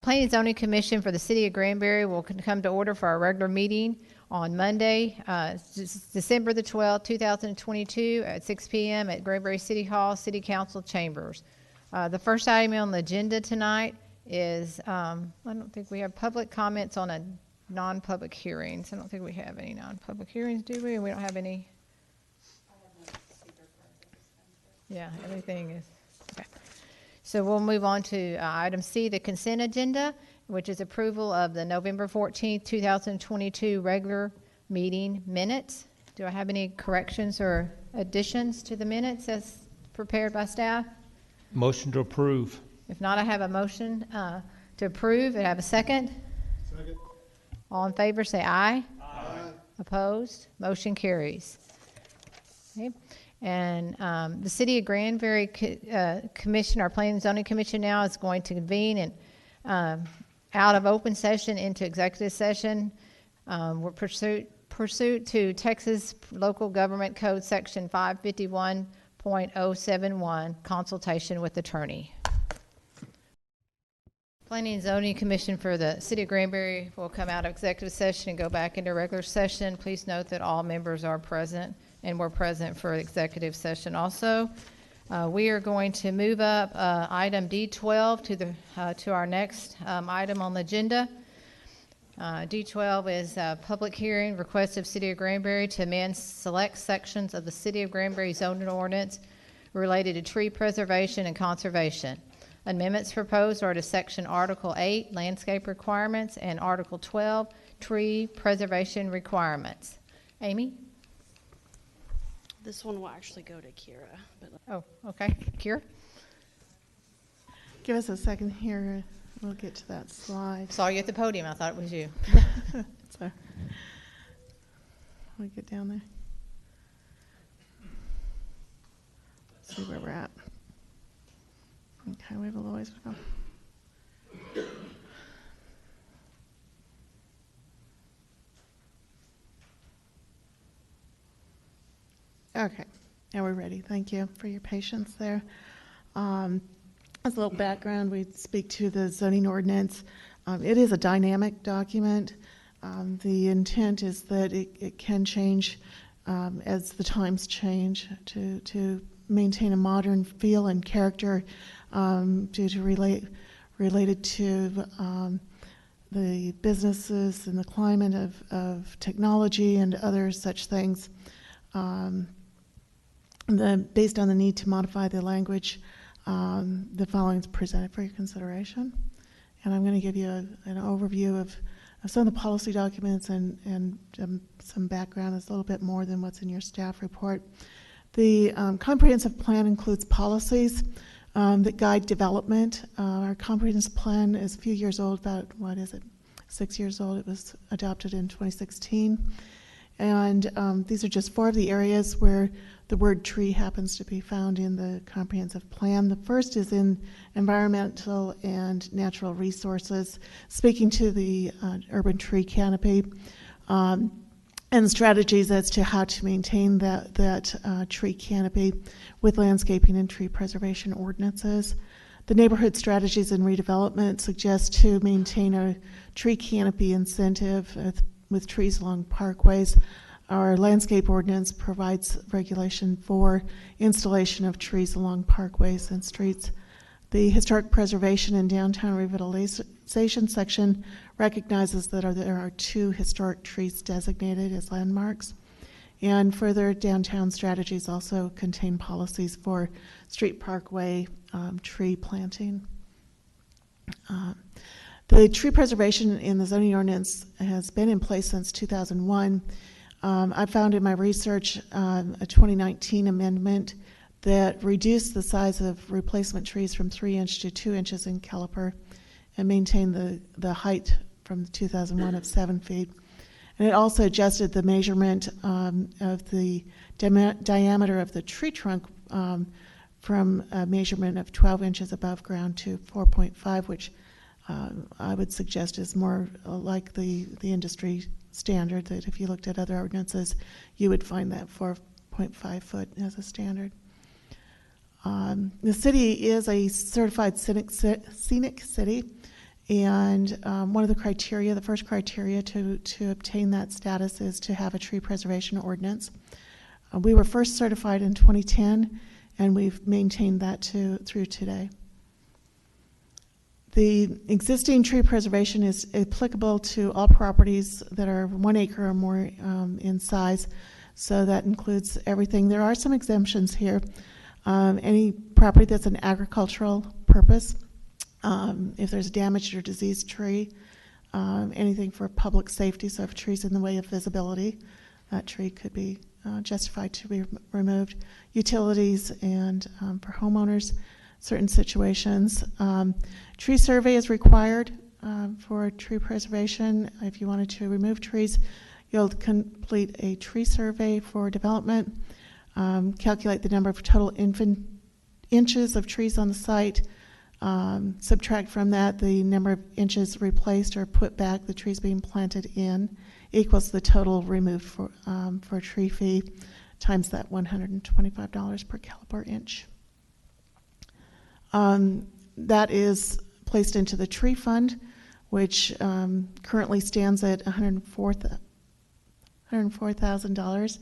Planning and Zoning Commission for the City of Granbury will come to order for our regular meeting on Monday, December the 12th, 2022 at 6 p.m. at Granbury City Hall, City Council Chambers. The first item on the agenda tonight is, I don't think we have public comments on a non-public hearings. I don't think we have any non-public hearings, do we? And we don't have any. Yeah, everything is, okay. So we'll move on to item C, the consent agenda, which is approval of the November 14th, 2022 regular meeting minutes. Do I have any corrections or additions to the minutes as prepared by staff? Motion to approve. If not, I have a motion to approve. And I have a second. Second. All in favor say aye. Aye. Opposed? Motion carries. Okay. And the City of Granbury Commission, our Planning and Zoning Commission now is going to convene and out of open session into executive session. We're pursuant to Texas Local Government Code Section 551.071, consultation with attorney. Planning and Zoning Commission for the City of Granbury will come out of executive session and go back into regular session. Please note that all members are present and we're present for executive session also. We are going to move up item D12 to our next item on the agenda. D12 is a public hearing request of City of Granbury to amend select sections of the City of Granbury zoning ordinance related to tree preservation and conservation. Amendments proposed are to section Article 8, landscape requirements, and Article 12, tree preservation requirements. Amy? This one will actually go to Kira. But Oh, okay. Kira? Give us a second here. We'll get to that slide. Saw you at the podium. I thought it was you. So, we get down there. See where we're at. Okay, we have a little ways to go. Okay, now we're ready. Thank you for your patience there. As a little background, we speak to the zoning ordinance. It is a dynamic document. The intent is that it can change as the times change to maintain a modern feel and character related to the businesses and the climate of technology and other such things. Based on the need to modify the language, the following is presented for your consideration. And I'm going to give you an overview of some of the policy documents and some background. Is a little bit more than what's in your staff report. The comprehensive plan includes policies that guide development. Our comprehensive plan is a few years old, about, 6 years old. It was adopted in 2016. And these are just 4 of the areas where the word tree happens to be found in the comprehensive plan. The first is in environmental and natural resources, speaking to the urban tree canopy and strategies as to how to maintain that tree canopy with landscaping and tree preservation ordinances. The neighborhood strategies and redevelopment suggest to maintain a tree canopy incentive with trees along parkways. Our landscape ordinance provides regulation for installation of trees along parkways and streets. The historic preservation and downtown revitalization section recognizes that there are 2 historic trees designated as landmarks. And further, downtown strategies also contain policies for street parkway tree planting. The tree preservation in the zoning ordinance has been in place since 2001. I found in my research a 2019 amendment that reduced the size of replacement trees from 3 inches to 2 inches in caliper and maintained the height from 2001 of 7 feet. And it also adjusted the measurement of the diameter of the tree trunk from a measurement of 12 inches above ground to 4.5, which I would suggest is more like the industry standard, that if you looked at other ordinances, you would find that 4.5 foot as a standard. The city is a certified scenic city, And one of the criteria, the first criteria to obtain that status is to have a tree preservation ordinance. We were first certified in 2010, and we've maintained that through today. The existing tree preservation is applicable to all properties that are 1 acre or more in size, so that includes everything. There are some exemptions here. Any property that's an agricultural purpose, if there's a damaged or diseased tree, anything for public safety, so if a tree's in the way of visibility, that tree could be justified to be removed. Utilities and for homeowners, certain situations. Tree survey is required for tree preservation. If you wanted to remove trees, you'll complete a tree survey for development, calculate the number of total inches of trees on the site, subtract from that the number of inches replaced or put back the trees being planted in, equals the total removed for a tree fee, times that $125 per caliber inch. That is placed into the tree fund, which currently stands at $104,000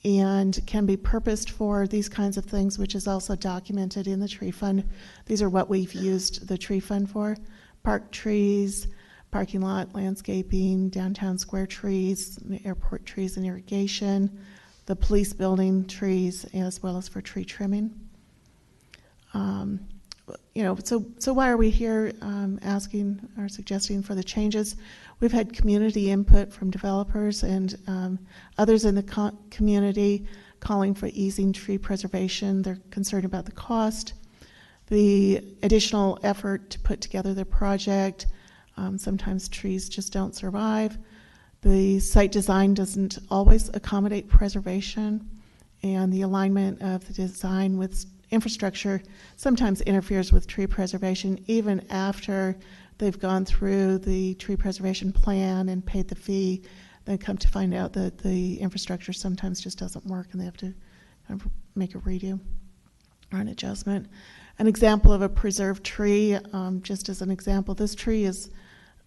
and can be purposed for these kinds of things, which is also documented in the tree fund. These are what we've used the tree fund for: park trees, parking lot landscaping, downtown square trees, airport trees and irrigation, the police building trees, as well as for tree trimming. So why are we here asking or suggesting for the changes? We've had community input from developers and others in the community calling for easing tree preservation. They're concerned about the cost, the additional effort to put together their project. Sometimes trees just don't survive. The site design doesn't always accommodate preservation, and the alignment of the design with infrastructure sometimes interferes with tree preservation even after they've gone through the tree preservation plan and paid the fee. They come to find out that the infrastructure sometimes just doesn't work and they have to kind of make a redo or an adjustment. An example of a preserved tree, just as an example, this tree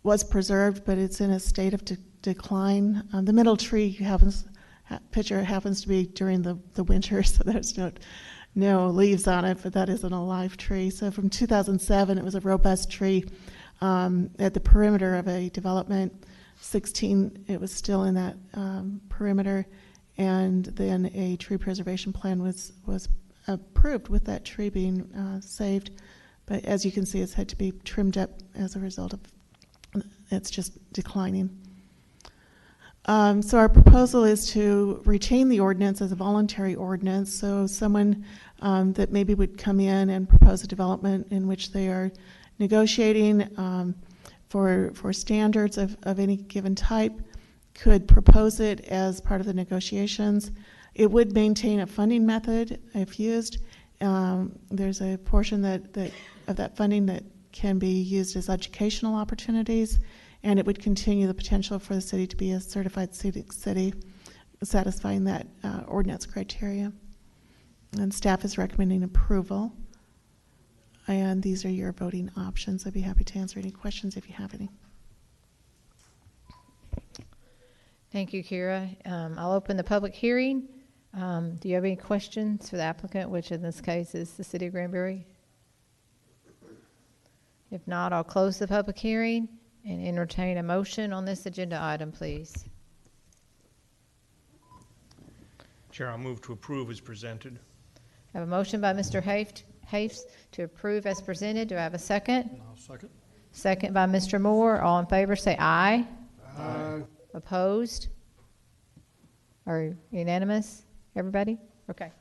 was preserved, but it's in a state of decline. The middle tree picture happens to be during the winter, so there's no leaves on it, but that isn't a live tree. So from 2007, it was a robust tree at the perimeter of a development. 16, it was still in that perimeter, and then a tree preservation plan was approved with that tree being saved. But as you can see, it's had to be trimmed up as a result of it's just declining. So our proposal is to retain the ordinance as a voluntary ordinance. So someone that maybe would come in and propose a development in which they are negotiating for standards of any given type could propose it as part of the negotiations. It would maintain a funding method if used. There's a portion of that funding that can be used as educational opportunities, and it would continue the potential for the city to be a certified city satisfying that ordinance criteria. And staff is recommending approval. And these are your voting options. I'd be happy to answer any questions if you have any. Thank you, Kira. I'll open the public hearing. Do you have any questions for the applicant, which in this case is the City of Granbury? If not, I'll close the public hearing and entertain a motion on this agenda item, please. Chair, I'll move to approve as presented. I have a motion by Mr. Hafes to approve as presented. Do I have a second? I'll second. Second by Mr. Moore. All in favor say aye. Aye. Opposed? Or unanimous? Everybody? Okay.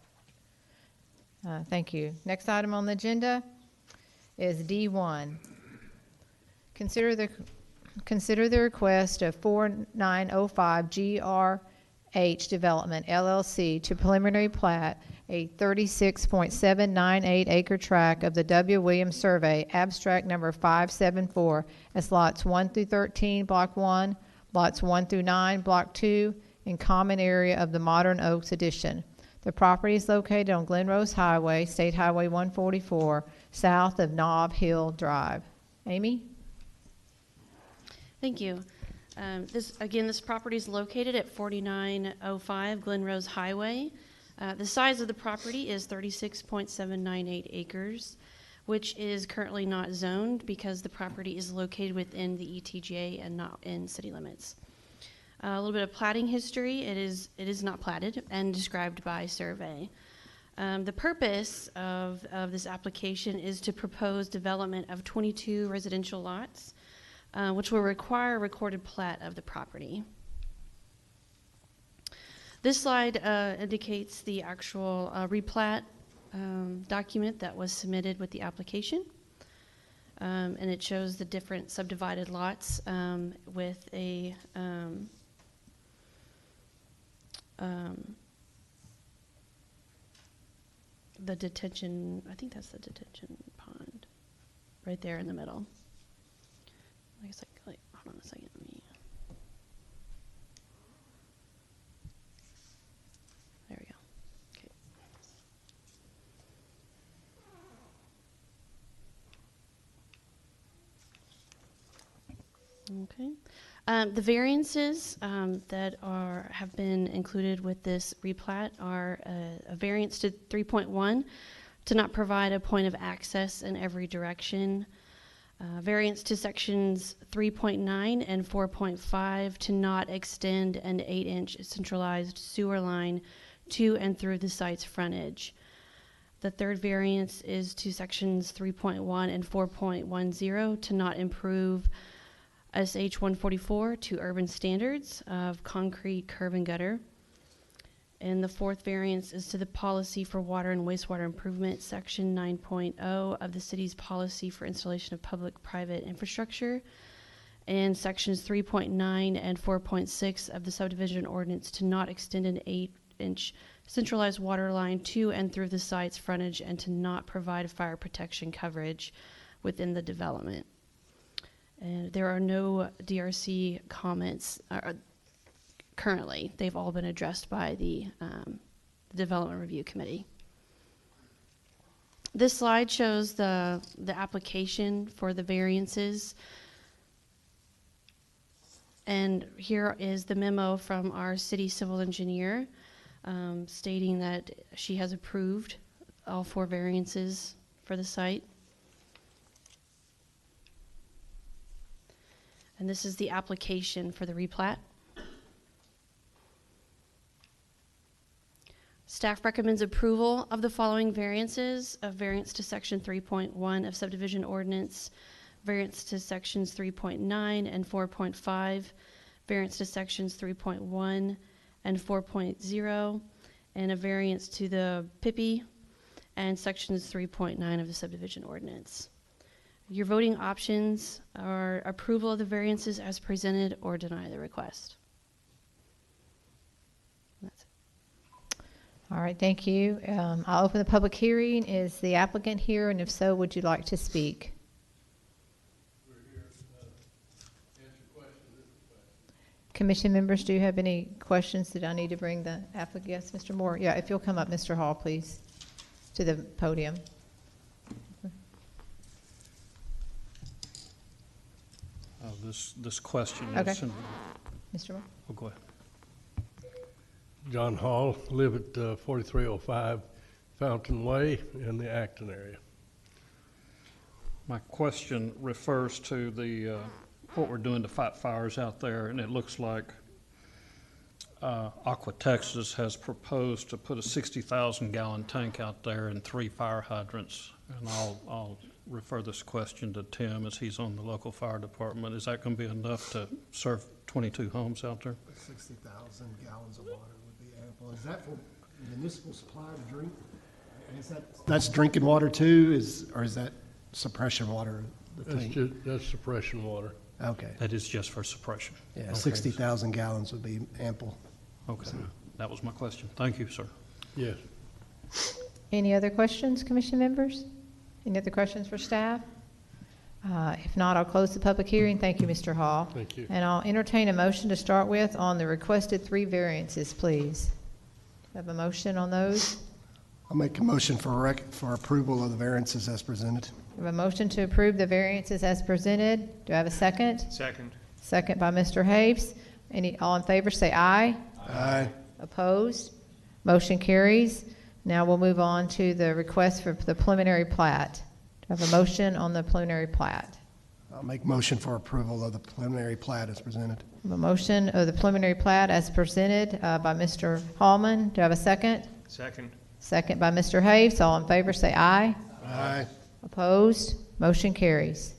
Thank you. Next item on the agenda is D1. Consider the request of 4905 GRH Development LLC to preliminary plat a 36.798 acre tract of the W. Williams Survey, abstract number 574, as lots 1 through 13, block 1, lots 1 through 9, block 2, and common area of the Modern Oaks addition. The property is located on Glen Rose Highway, State Highway 144, south of Knob Hill Drive. Amy? Thank you. This property is located at 4905 Glen Rose Highway. The size of the property is 36.798 acres, which is currently not zoned because the property is located within the ETJ and not in city limits. A little bit of platting history. It is not platted and described by survey. The purpose of this application is to propose development of 22 residential lots, which will require a recorded plat of the property. This slide indicates the actual replat document that was submitted with the application. And it shows the different subdivided lots with a the detention, I think that's the detention pond right there in the middle. I guess hold on a second. There we go. Okay. The variances that have been included with this replat are a variance to 3.1 to not provide a point of access in every direction. Variance to sections 3.9 and 4.5 to not extend an 8-inch centralized sewer line to and through the site's frontage. The third variance is to sections 3.1 and 4.10 to not improve SH 144 to urban standards of concrete curb and gutter. And the fourth variance is to the policy for water and wastewater improvement, section 9.0 of the city's policy for installation of public-private infrastructure, and sections 3.9 and 4.6 of the subdivision ordinance to not extend an 8-inch centralized water line to and through the site's frontage and to not provide fire protection coverage within the development. And there are no DRC comments currently. They've all been addressed by the Development Review Committee. This slide shows the application for the variances. And here is the memo from our city civil engineer stating that she has approved all 4 variances for the site. And this is the application for the replat. Staff recommends approval of the following variances: of variance to section 3.1 of subdivision ordinance, variance to sections 3.9 and 4.5, variance to sections 3.1 and 4.0, and a variance to the PIPI and sections 3.9 of the subdivision ordinance. Your voting options are approval of the variances as presented or deny the request. That's it. All right, thank you. I'll open the public hearing. Is the applicant here, and if so, would you like to speak? We're here to answer questions. Commission members, do you have any questions that I need to bring the applicant? Yes, Mr. Moore. Yeah, if you'll come up, Mr. Hall, please, to the podium. This question Okay. is... Mr. Moore? Oh, go ahead. John Hall, live at 4305 Fountain Way in the Acton area. My question refers to the what we're doing to fight fires out there, and it looks like Aqua Texas has proposed to put a 60,000-gallon tank out there and 3 fire hydrants. And I'll refer this question to Tim, as he's on the local fire department. Is that going to be enough to serve 22 homes out there? 60,000 gallons of water would be ample. Is that for municipal supply to drink? Is that's drinking water too, or is that suppression water? That's suppression water. Okay. That is just for suppression. Yeah, Okay. 60,000 gallons would be ample. Okay, that was my question. Thank you, sir. Yes. Any other questions, commission members? Any other questions for staff? If not, I'll close the public hearing. Thank you, Mr. Hall. Thank you. And I'll entertain a motion to start with on the requested 3 variances, please. Have a motion on those? I'll make a motion for approval of the variances as presented. We have a motion to approve the variances as presented. Do I have a second? Second. Second by Mr. Haves. All in favor say aye. Aye. Opposed? Motion carries. Now we'll move on to the request for the preliminary plat. Do I have a motion on the preliminary plat? I'll make motion for approval of the preliminary plat as presented. I have a motion of the preliminary plat as presented by Mr. Hallman. Do I have a second? Second. Second by Mr. Haves. All in favor say aye. Aye. Opposed? Motion carries.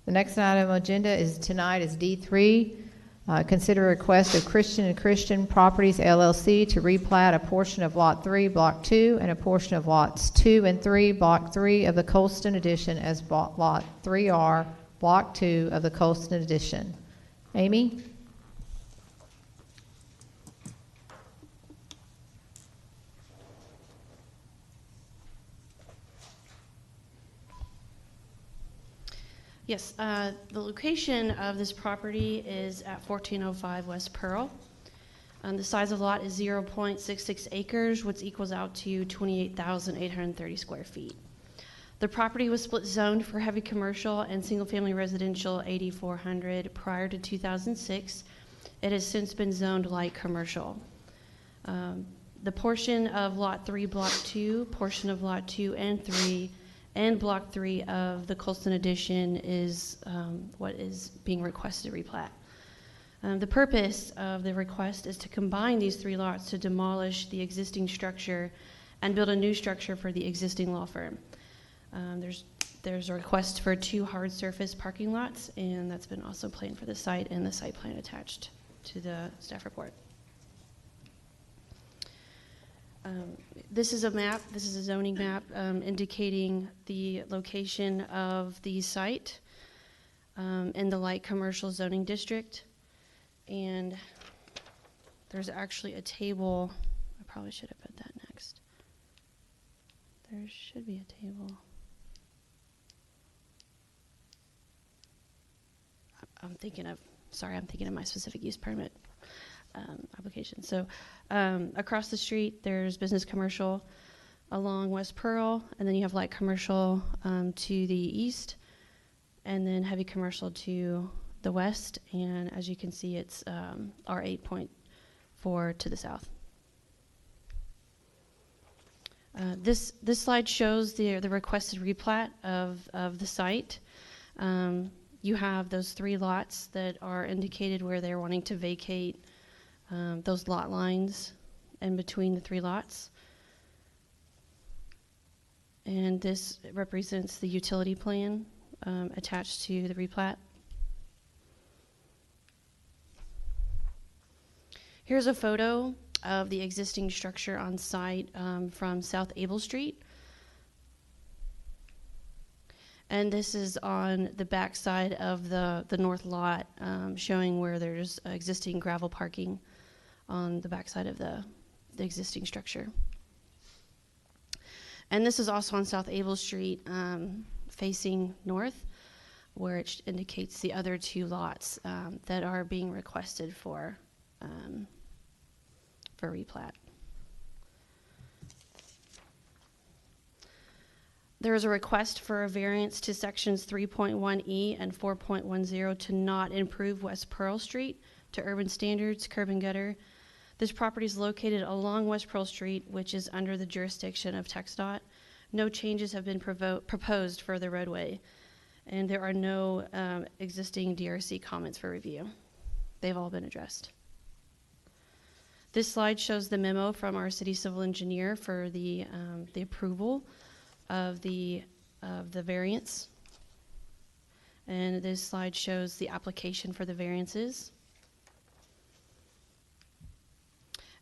The next item on agenda is tonight is D3. Consider a request of Christian and Christian Properties LLC to replat a portion of Lot 3, Block 2, and a portion of Lots 2 and 3, Block 3 of the Colston Addition as Lot 3R, Block 2 of the Colston Addition. Amy? Yes, the location of this property is at 1405 West Pearl. The size of the lot is 0.66 acres, which equals out to 28,830 square feet. The property was split zoned for heavy commercial and single-family residential 8400 prior to 2006. It has since been zoned light commercial. The portion of Lot 3, Block 2, portion of Lot 2 and 3, and Block 3 of the Colston Addition is what is being requested replat. The purpose of the request is to combine these 3 lots to demolish the existing structure and build a new structure for the existing law firm. There's a request for 2 hard surface parking lots, and that's been also planned for the site and the site plan attached to the staff report. This is a map, this is a zoning map indicating the location of the site in the light commercial zoning district. And there's actually a table, I probably should have put that next. There should be a table. I'm thinking of my specific use permit application. So across the street, there's business commercial along West Pearl, and then you have light commercial to the east, and then heavy commercial to the west. And as you can see, it's R8.4 to the south. This slide shows the requested replat of the site. You have those 3 lots that are indicated where they're wanting to vacate those lot lines in between the 3 lots. And this represents the utility plan attached to the replat. Here's a photo of the existing structure on site from South Able Street. And this is on the back side of the north lot, showing where there's existing gravel parking on the back side of the existing structure. And this is also on South Able Street, facing north, where it indicates the other 2 lots that are being requested for replat. There is a request for a variance to sections 3.1E and 4.10 to not improve West Pearl Street to urban standards, curb and gutter. This property is located along West Pearl Street, which is under the jurisdiction of TxDOT. No changes have been proposed for the roadway, and there are no existing DRC comments for review. They've all been addressed. This slide shows the memo from our city civil engineer for the approval of the variance. And this slide shows the application for the variances.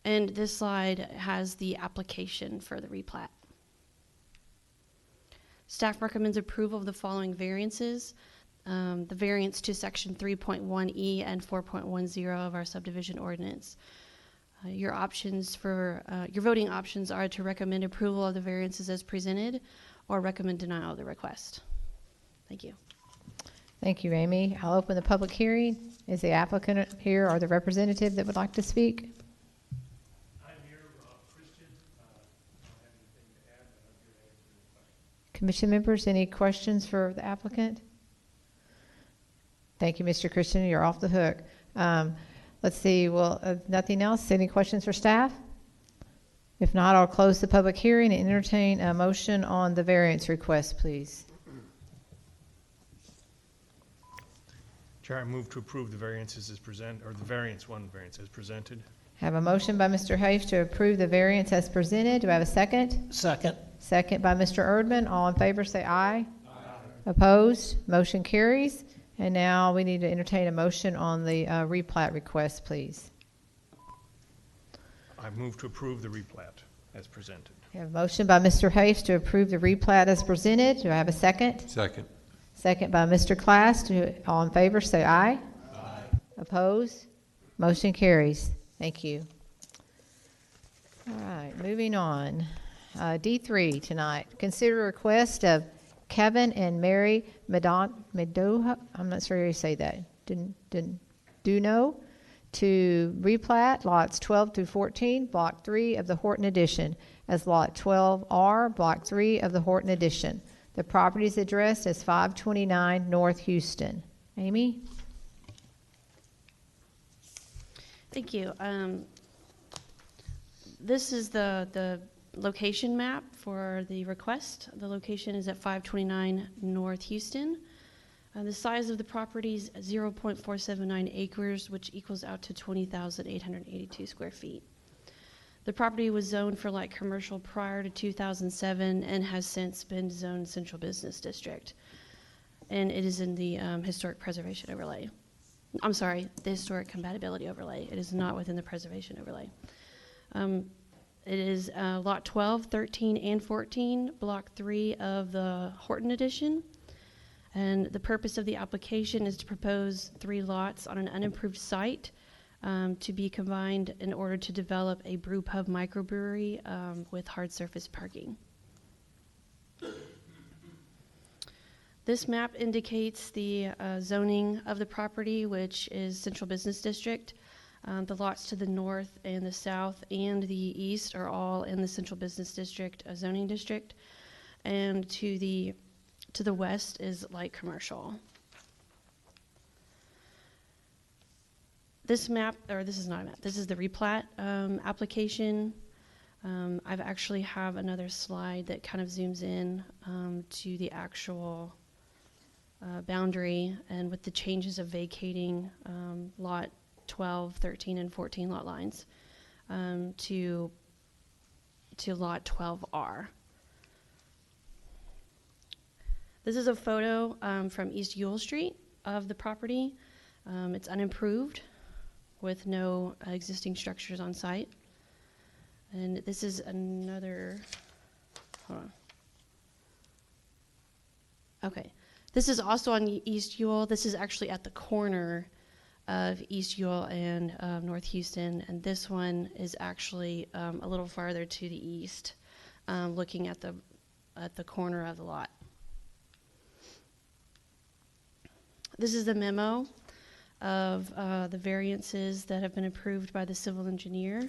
And this slide has the application for the replat. Staff recommends approval of the following variances. The variance to section 3.1E and 4.10 of our subdivision ordinance. Your voting options are to recommend approval of the variances as presented or recommend denial of the request. Thank you. Thank you, Amy. I'll open the public hearing. Is the applicant here or the representative that would like to speak? I'm here, Christian. I don't have anything to add, but I'm here to answer your question. Commission members, any questions for the applicant? Thank you, Mr. Christian. You're off the hook. Let's see. Well, nothing else? Any questions for staff? If not, I'll close the public hearing and entertain a motion on the variance request, please. Chair, I move to approve the variances as presented, or the variance as presented. Have a motion by Mr. Hayes to approve the variance as presented. Do I have a second? Second. Second by Mr. Erdman. All in favor say aye. Aye. Opposed? Motion carries. And now we need to entertain a motion on the replat request, please. I move to approve the replat as presented. We have a motion by Mr. Hayes to approve the replat as presented. Do I have a second? Second. Second by Mr. Class. All in favor say aye. Aye. Opposed? Motion carries. Thank you. All right, moving on. D3 tonight. Consider a request of Kevin and Mary Medoha, I'm not sure how you say that, Duno, to replat lots 12 through 14, Block 3 of the Horton Addition, as Lot 12R, Block 3 of the Horton Addition. The property is addressed as 529 North Houston. Amy? Thank you. This is the location map for the request. The location is at 529 North Houston. The size of the property is 0.479 acres, which equals out to 20,882 square feet. The property was zoned for light commercial prior to 2007 and has since been zoned central business district. And it is in the historic preservation overlay. I'm sorry, the historic compatibility overlay. It is not within the preservation overlay. It is lot 12, 13, and 14, block 3 of the Horton Addition. And the purpose of the application is to propose 3 lots on an unimproved site to be combined in order to develop a brew pub microbrewery with hard surface parking. This map indicates the zoning of the property, which is central business district. The lots to the north and the south and the east are all in the central business district zoning district, and to the west is light commercial. This map, or this is not a map, this is the replat application. I've actually have another slide that kind of zooms in to the actual boundary, and with the changes of vacating lot 12, 13, and 14 lot lines to lot 12R. This is a photo from East Ewell Street of the property. It's unimproved with no existing structures on site. And this is another, hold on. Okay, this is also on East Ewell. This is actually at the corner of East Ewell and North Houston, and this one is actually a little farther to the east, looking at the corner of the lot. This is the memo of the variances that have been approved by the civil engineer,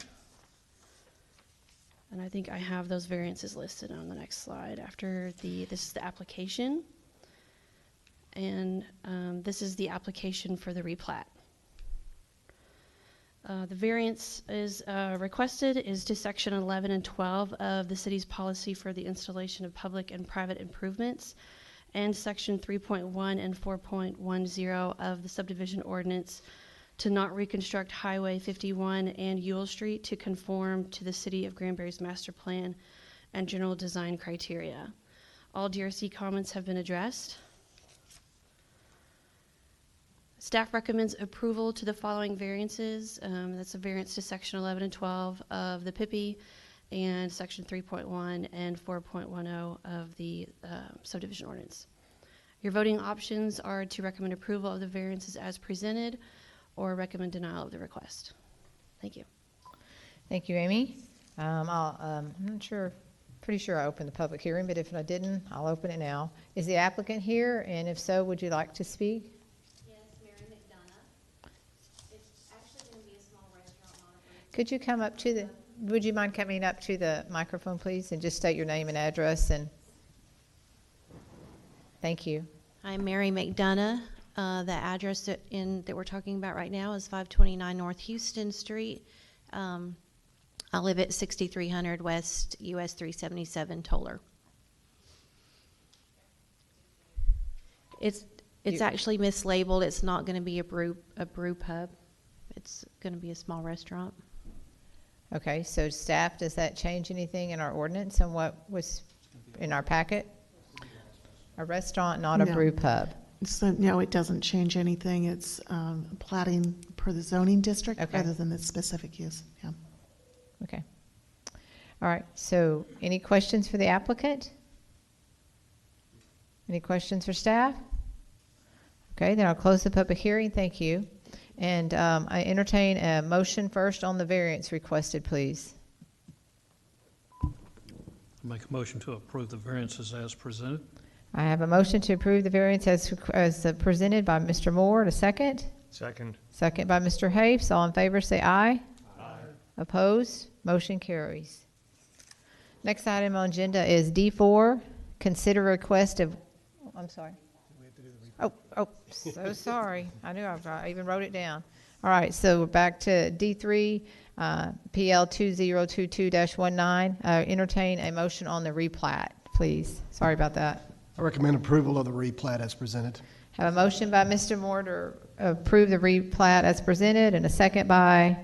and I think I have those variances listed on the next slide. This is the application, and this is the application for the replat. The variance is requested is to section 11 and 12 of the city's policy for the installation of public and private improvements, and section 3.1 and 4.10 of the subdivision ordinance to not reconstruct Highway 51 and Ewell Street to conform to the city of Granbury's master plan and general design criteria. All DRC comments have been addressed. Staff recommends approval to the following variances. That's a variance to section 11 and 12 of the PIPI and section 3.1 and 4.10 of the subdivision ordinance. Your voting options are to recommend approval of the variances as presented or recommend denial of the request. Thank you. Thank you, Amy. I'm not sure, pretty sure I opened the public hearing, but if I didn't, I'll open it now. Is the applicant here? And if so, would you like to speak? Could you come up to the, would you mind coming up to the microphone, please, and just state your name and address? And thank you. I'm Mary McDonough. The address that we're talking about right now is 529 North Houston Street. I live at 6300 West US 377 Toller. It's actually mislabeled. It's not going to be a brew pub. It's going to be a small restaurant. Okay, so staff, does that change anything in our ordinance and what was in our packet? A restaurant, not a No. brew pub. So, no, it doesn't change anything. It's platting per the zoning district Okay. rather than the specific use. Yeah. Okay. All right, so any questions for the applicant? Any questions for staff? Okay, then I'll close the public hearing. Thank you. And I entertain a motion first on the variance requested, please. Make a motion to approve the variances as presented. I have a motion to approve the variance as presented by Mr. Moore. A second? Second. Second by Mr. Hapes. All in favor say aye. Aye. Opposed? Motion carries. Next item on agenda is D4. Consider request of, I'm sorry. Oh, so sorry. I knew I even wrote it down. All right, so we're back to D3, PL 2022-19. Entertain a motion on the replat, please. Sorry about that. I recommend approval of the replat as presented. Have a motion by Mr. Moore to approve the replat as presented, and a second by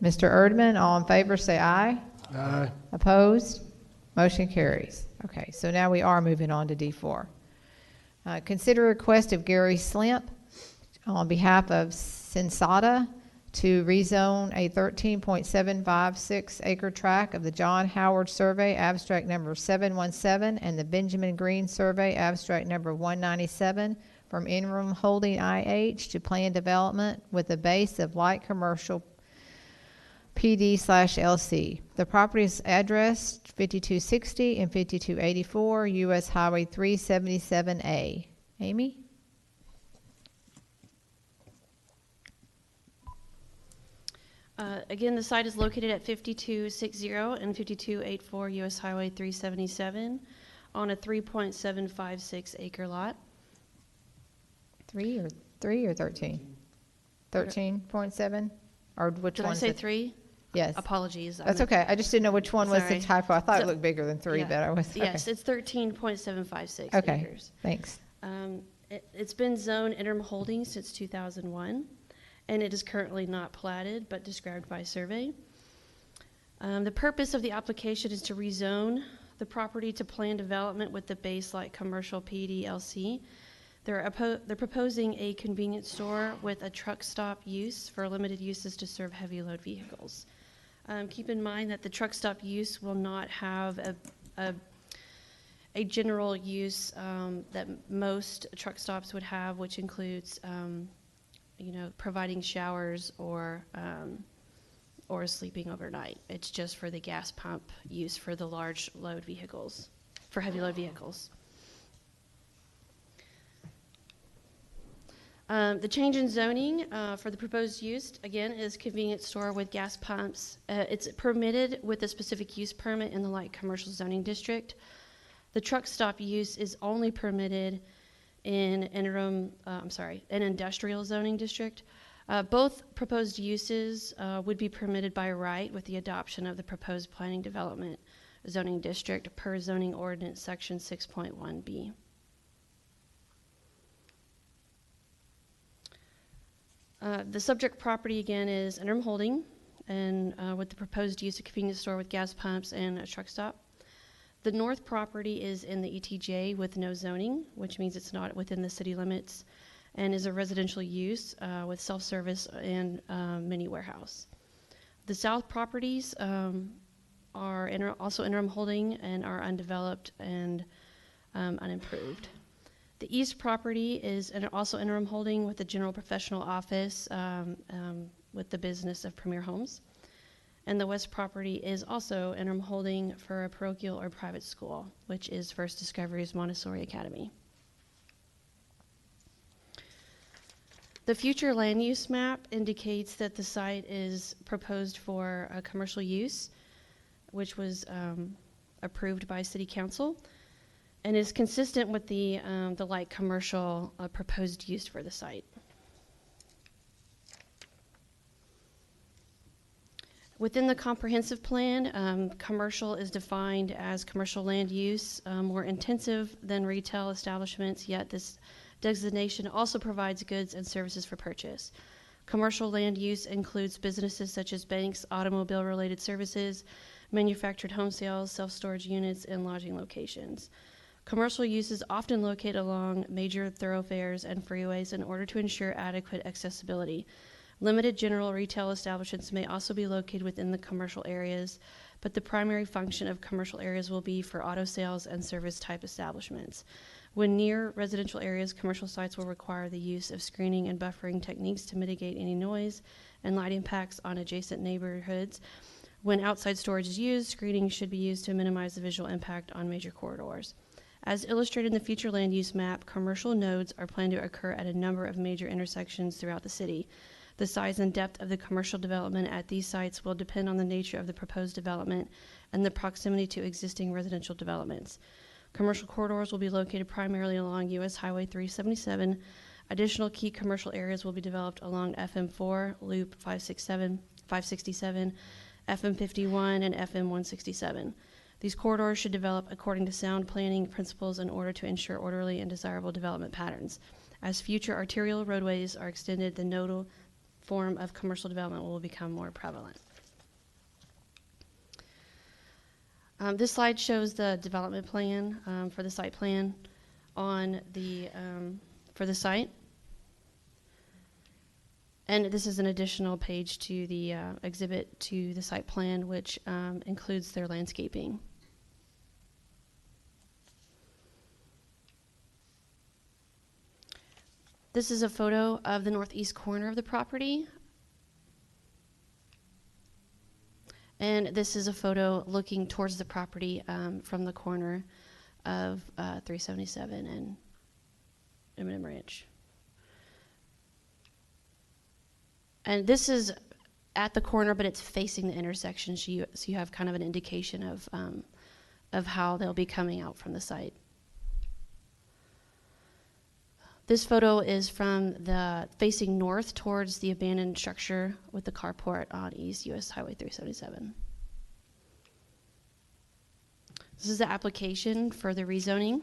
Mr. Erdman. All in favor say aye. Aye. Opposed? Motion carries. Okay, so now we are moving on to D4. Consider request of Gary Slimp on behalf of Sensata to rezone a 13.756 acre tract of the John Howard Survey, abstract number 717, and the Benjamin Green Survey, abstract number 197, from interim holding IH to planned development with a base of light commercial PD/LC. The property is addressed 5260 and 5284 US Highway 377A. Amy? Again, the site is located at 5260 and 5284 US Highway 377 on a 3.756 acre lot. 3 or 13? 13.7? Or which Did one? I say 3? Yes. Apologies. That's okay. I just didn't know which one was the Sorry. typo. I thought it So- looked bigger than 3, Yeah. but I was, okay. Yes, it's 13.756 Okay, acres. thanks. It's been zoned interim holding since 2001, and it is currently not platted but described by survey. The purpose of the application is to rezone the property to planned development with the base light commercial PDLC. They're proposing a convenience store with a truck stop use for limited uses to serve heavy load vehicles. Keep in mind that the truck stop use will not have a general use that most truck stops would have, which includes, providing showers or sleeping overnight. It's just for the gas pump use for the large load vehicles, for heavy load vehicles. The change in zoning for the proposed use, again, is convenience store with gas pumps. It's permitted with a specific use permit in the light commercial zoning district. The truck stop use is only permitted in an industrial zoning district. Both proposed uses would be permitted by right with the adoption of the proposed planning development zoning district per zoning ordinance section 6.1b. The subject property, again, is interim holding, and with the proposed use of convenience store with gas pumps and a truck stop. The north property is in the ETJ with no zoning, which means it's not within the city limits, and is a residential use with self-service and mini warehouse. The south properties are also interim holding and are undeveloped and unimproved. The east property is also interim holding with the general professional office with the business of Premier Homes. And the west property is also interim holding for a parochial or private school, which is First Discovery's Montessori Academy. The future land use map indicates that the site is proposed for a commercial use, which was approved by City Council. and is consistent with the light commercial proposed use for the site. Within the comprehensive plan, commercial is defined as commercial land use, more intensive than retail establishments, yet this designation also provides goods and services for purchase. Commercial land use includes businesses such as banks, automobile-related services, manufactured home sales, self-storage units, and lodging locations. Commercial use is often located along major thoroughfares and freeways in order to ensure adequate accessibility. Limited general retail establishments may also be located within the commercial areas, but the primary function of commercial areas will be for auto sales and service-type establishments. When near residential areas, commercial sites will require the use of screening and buffering techniques to mitigate any noise and light impacts on adjacent neighborhoods. When outside storage is used, screening should be used to minimize the visual impact on major corridors. As illustrated in the future land use map, commercial nodes are planned to occur at a number of major intersections throughout the city. The size and depth of the commercial development at these sites will depend on the nature of the proposed development and the proximity to existing residential developments. Commercial corridors will be located primarily along US Highway 377. Additional key commercial areas will be developed along FM4, Loop 567, FM51, and FM 167. These corridors should develop according to sound planning principles in order to ensure orderly and desirable development patterns. As future arterial roadways are extended, the nodal form of commercial development will become more prevalent. This slide shows the development plan for the site plan on the for the site, and this is an additional page to the exhibit to the site plan, which includes their landscaping. This is a photo of the northeast corner of the property. And this is a photo looking towards the property from the corner of 377 and Eminem Ranch. And this is at the corner, but it's facing the intersection, so you have kind of an indication of how they'll be coming out from the site. This photo is from the facing north towards the abandoned structure with the carport on East US Highway 377. This is the application for the rezoning.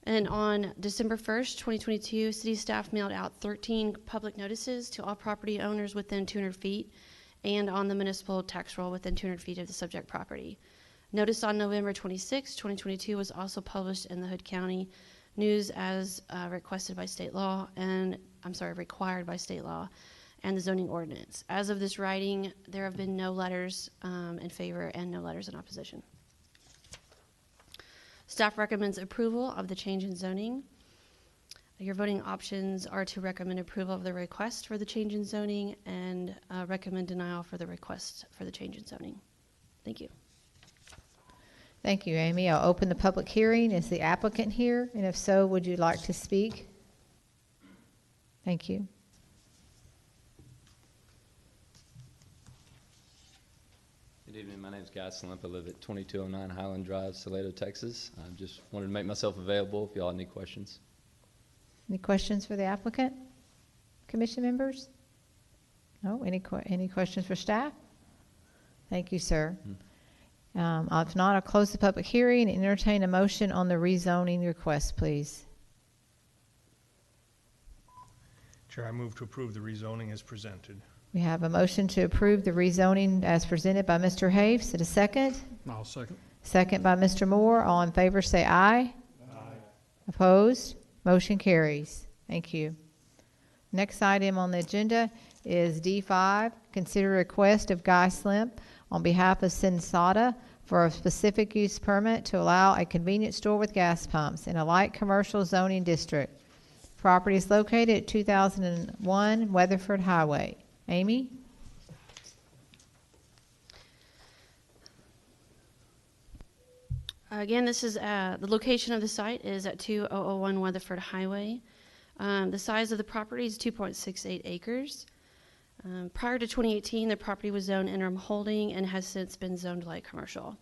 And on December 1st, 2022, city staff mailed out 13 public notices to all property owners within 200 feet and on the municipal tax roll within 200 feet of the subject property. Notice on November 26, 2022 was also published in the Hood County News as required by state law and the zoning ordinance. As of this writing, there have been no letters in favor and no letters in opposition. Staff recommends approval of the change in zoning. Your voting options are to recommend approval of the request for the change in zoning and recommend denial for the request for the change in zoning. Thank you. Thank you, Amy. I'll open the public hearing. Is the applicant here? And if so, would you like to speak? Thank you. Good evening. My name is Guy Slump. I live at 2209 Highland Drive, Salado, Texas. I just wanted to make myself available if y'all have any questions. Any questions for the applicant? Commission members? No? Any questions for staff? Thank you, sir. If not, I'll close the public hearing and entertain a motion on the rezoning request, please. Chair, I move to approve the rezoning as presented. We have a motion to approve the rezoning as presented by Mr. Haves. Is it a second? I'll second. Second by Mr. Moore. All in favor say aye. Aye. Opposed? Motion carries. Thank you. Next item on the agenda is D5. Consider request of Guy Slimp on behalf of Sensata for a specific use permit to allow a convenience store with gas pumps in a light commercial zoning district. Property is located at 2001 Weatherford Highway. Amy? Again, this is the location of the site is at 2001 Weatherford Highway. The size of the property is 2.68 acres. Prior to 2018, the property was zoned interim holding and has since been zoned light commercial.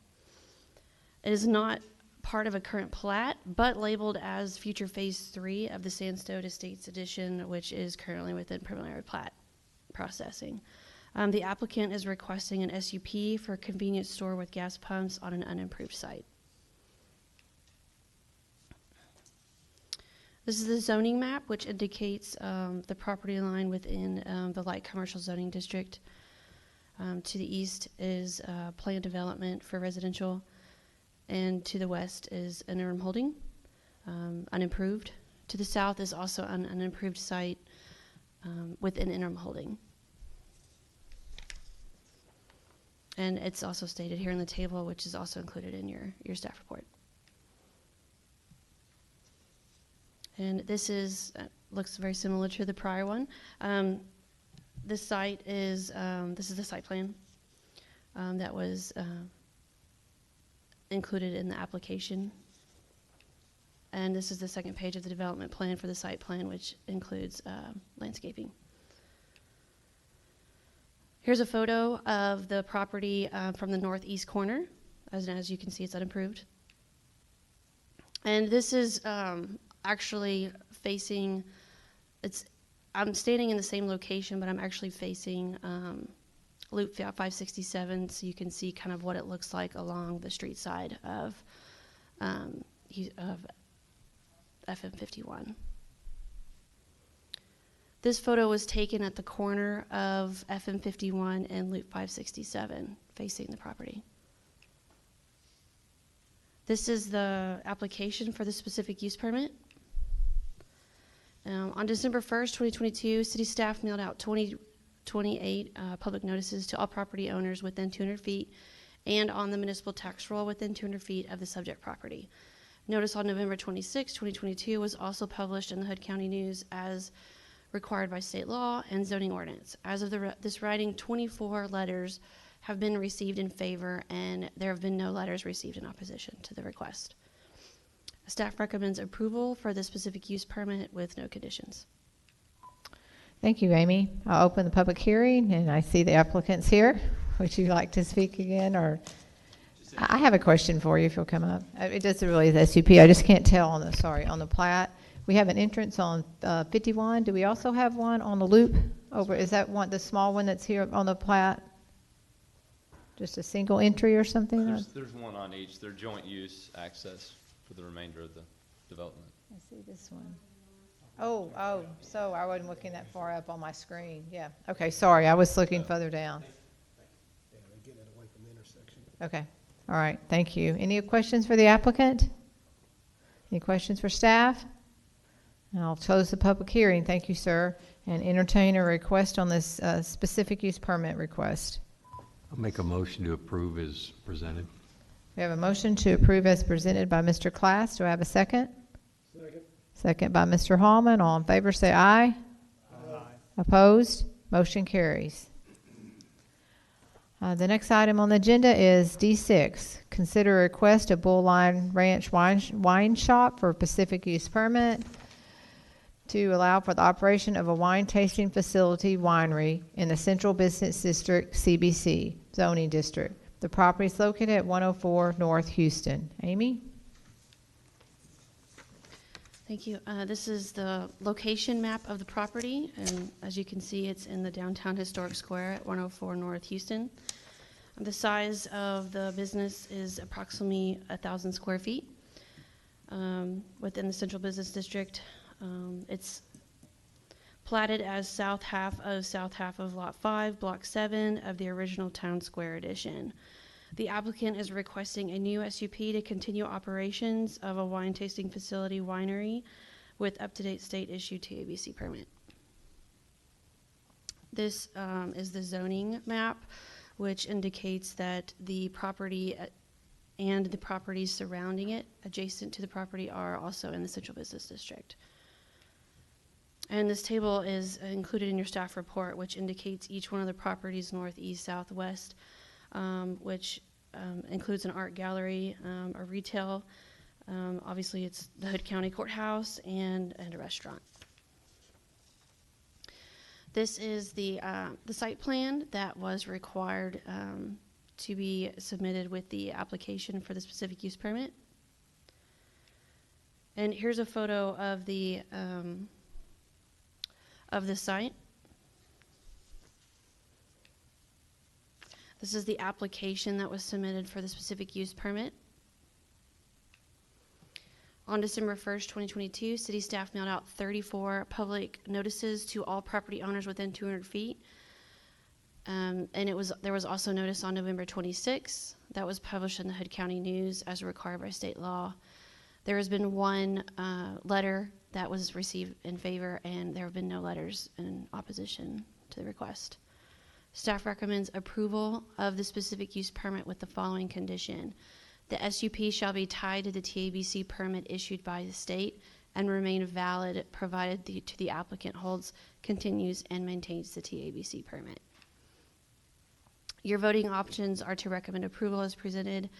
It is not part of a current plat, but labeled as future phase 3 of the Sandstone Estates Edition, which is currently within preliminary plat processing. The applicant is requesting an SUP for a convenience store with gas pumps on an unimproved site. This is the zoning map, which indicates the property line within the light commercial zoning district. To the east is planned development for residential, and to the west is an interim holding, unimproved. To the south is also an unimproved site with an interim holding. And it's also stated here in the table, which is also included in your staff report. And this is looks very similar to the prior one. This site is this is the site plan that was included in the application. And this is the second page of the development plan for the site plan, which includes landscaping. Here's a photo of the property from the northeast corner. As you can see, it's unimproved. And this is actually facing, I'm standing in the same location, but I'm actually facing Loop 567, so you can see kind of what it looks like along the street side of FM51. This photo was taken at the corner of FM51 and Loop 567, facing the property. This is the application for the specific use permit. On December 1st, 2022, city staff mailed out 28 public notices to all property owners within 200 feet and on the municipal tax roll within 200 feet of the subject property. Notice on November 26, 2022 was also published in the Hood County News as required by state law and zoning ordinance. As of this writing, 24 letters have been received in favor, and there have been no letters received in opposition to the request. Staff recommends approval for the specific use permit with no conditions. Thank you, Amy. I'll open the public hearing, and I see the applicants here. Would you like to speak again, or? I have a question for you if you'll come up. It doesn't really the SUP. I just can't tell on the plat. We have an entrance on 51. Do we also have one on the loop over? Is that one, the small one that's here on the plat? Just a single entry or something? There's one on each. They're joint use access for the remainder of the development. I see this one. Oh, so I wasn't looking that far up on my screen. Yeah. Okay, sorry. I was looking further down. Yeah, they're getting it away from the intersection. Okay. All right. Thank you. Any questions for the applicant? Any questions for staff? I'll close the public hearing. Thank you, sir, and entertain a request on this specific use permit request. I'll make a motion to approve as presented. We have a motion to approve as presented by Mr. Class. Do I have a second? Second. Second by Mr. Hallman. All in favor say aye. Aye. Opposed? Motion carries. The next item on the agenda is D6. Consider a request of Bull Line Ranch Wine Shop for Pacific Use Permit to allow for the operation of a wine tasting facility winery in the Central Business District CBC zoning district. The property is located at 104 North Houston. Amy? Thank you. This is the location map of the property, and as you can see, it's in the downtown historic square at 104 North Houston. The size of the business is approximately 1,000 square feet within the Central Business District. It's platted as south half of Lot 5, Block 7 of the original Town Square edition. The applicant is requesting a new SUP to continue operations of a wine tasting facility winery with up-to-date state-issued TABC permit. This is the zoning map, which indicates that the property and the properties surrounding it, adjacent to the property, are also in the Central Business District. And this table is included in your staff report, which indicates each one of the properties north, east, south, west, which includes an art gallery, a retail, obviously it's the Hood County Courthouse, and a restaurant. This is the site plan that was required to be submitted with the application for the specific use permit. And here's a photo of the site. This is the application that was submitted for the specific use permit. On December 1st, 2022, city staff mailed out 34 public notices to all property owners within 200 feet. And there was also notice on November 26th that was published in the Hood County News as required by state law. There has been one letter that was received in favor, and there have been no letters in opposition to the request. Staff recommends approval of the specific use permit with the following condition. The SUP shall be tied to the TABC permit issued by the state and remain valid provided the applicant holds, continues, and maintains the TABC permit. Your voting options are to recommend approval as presented,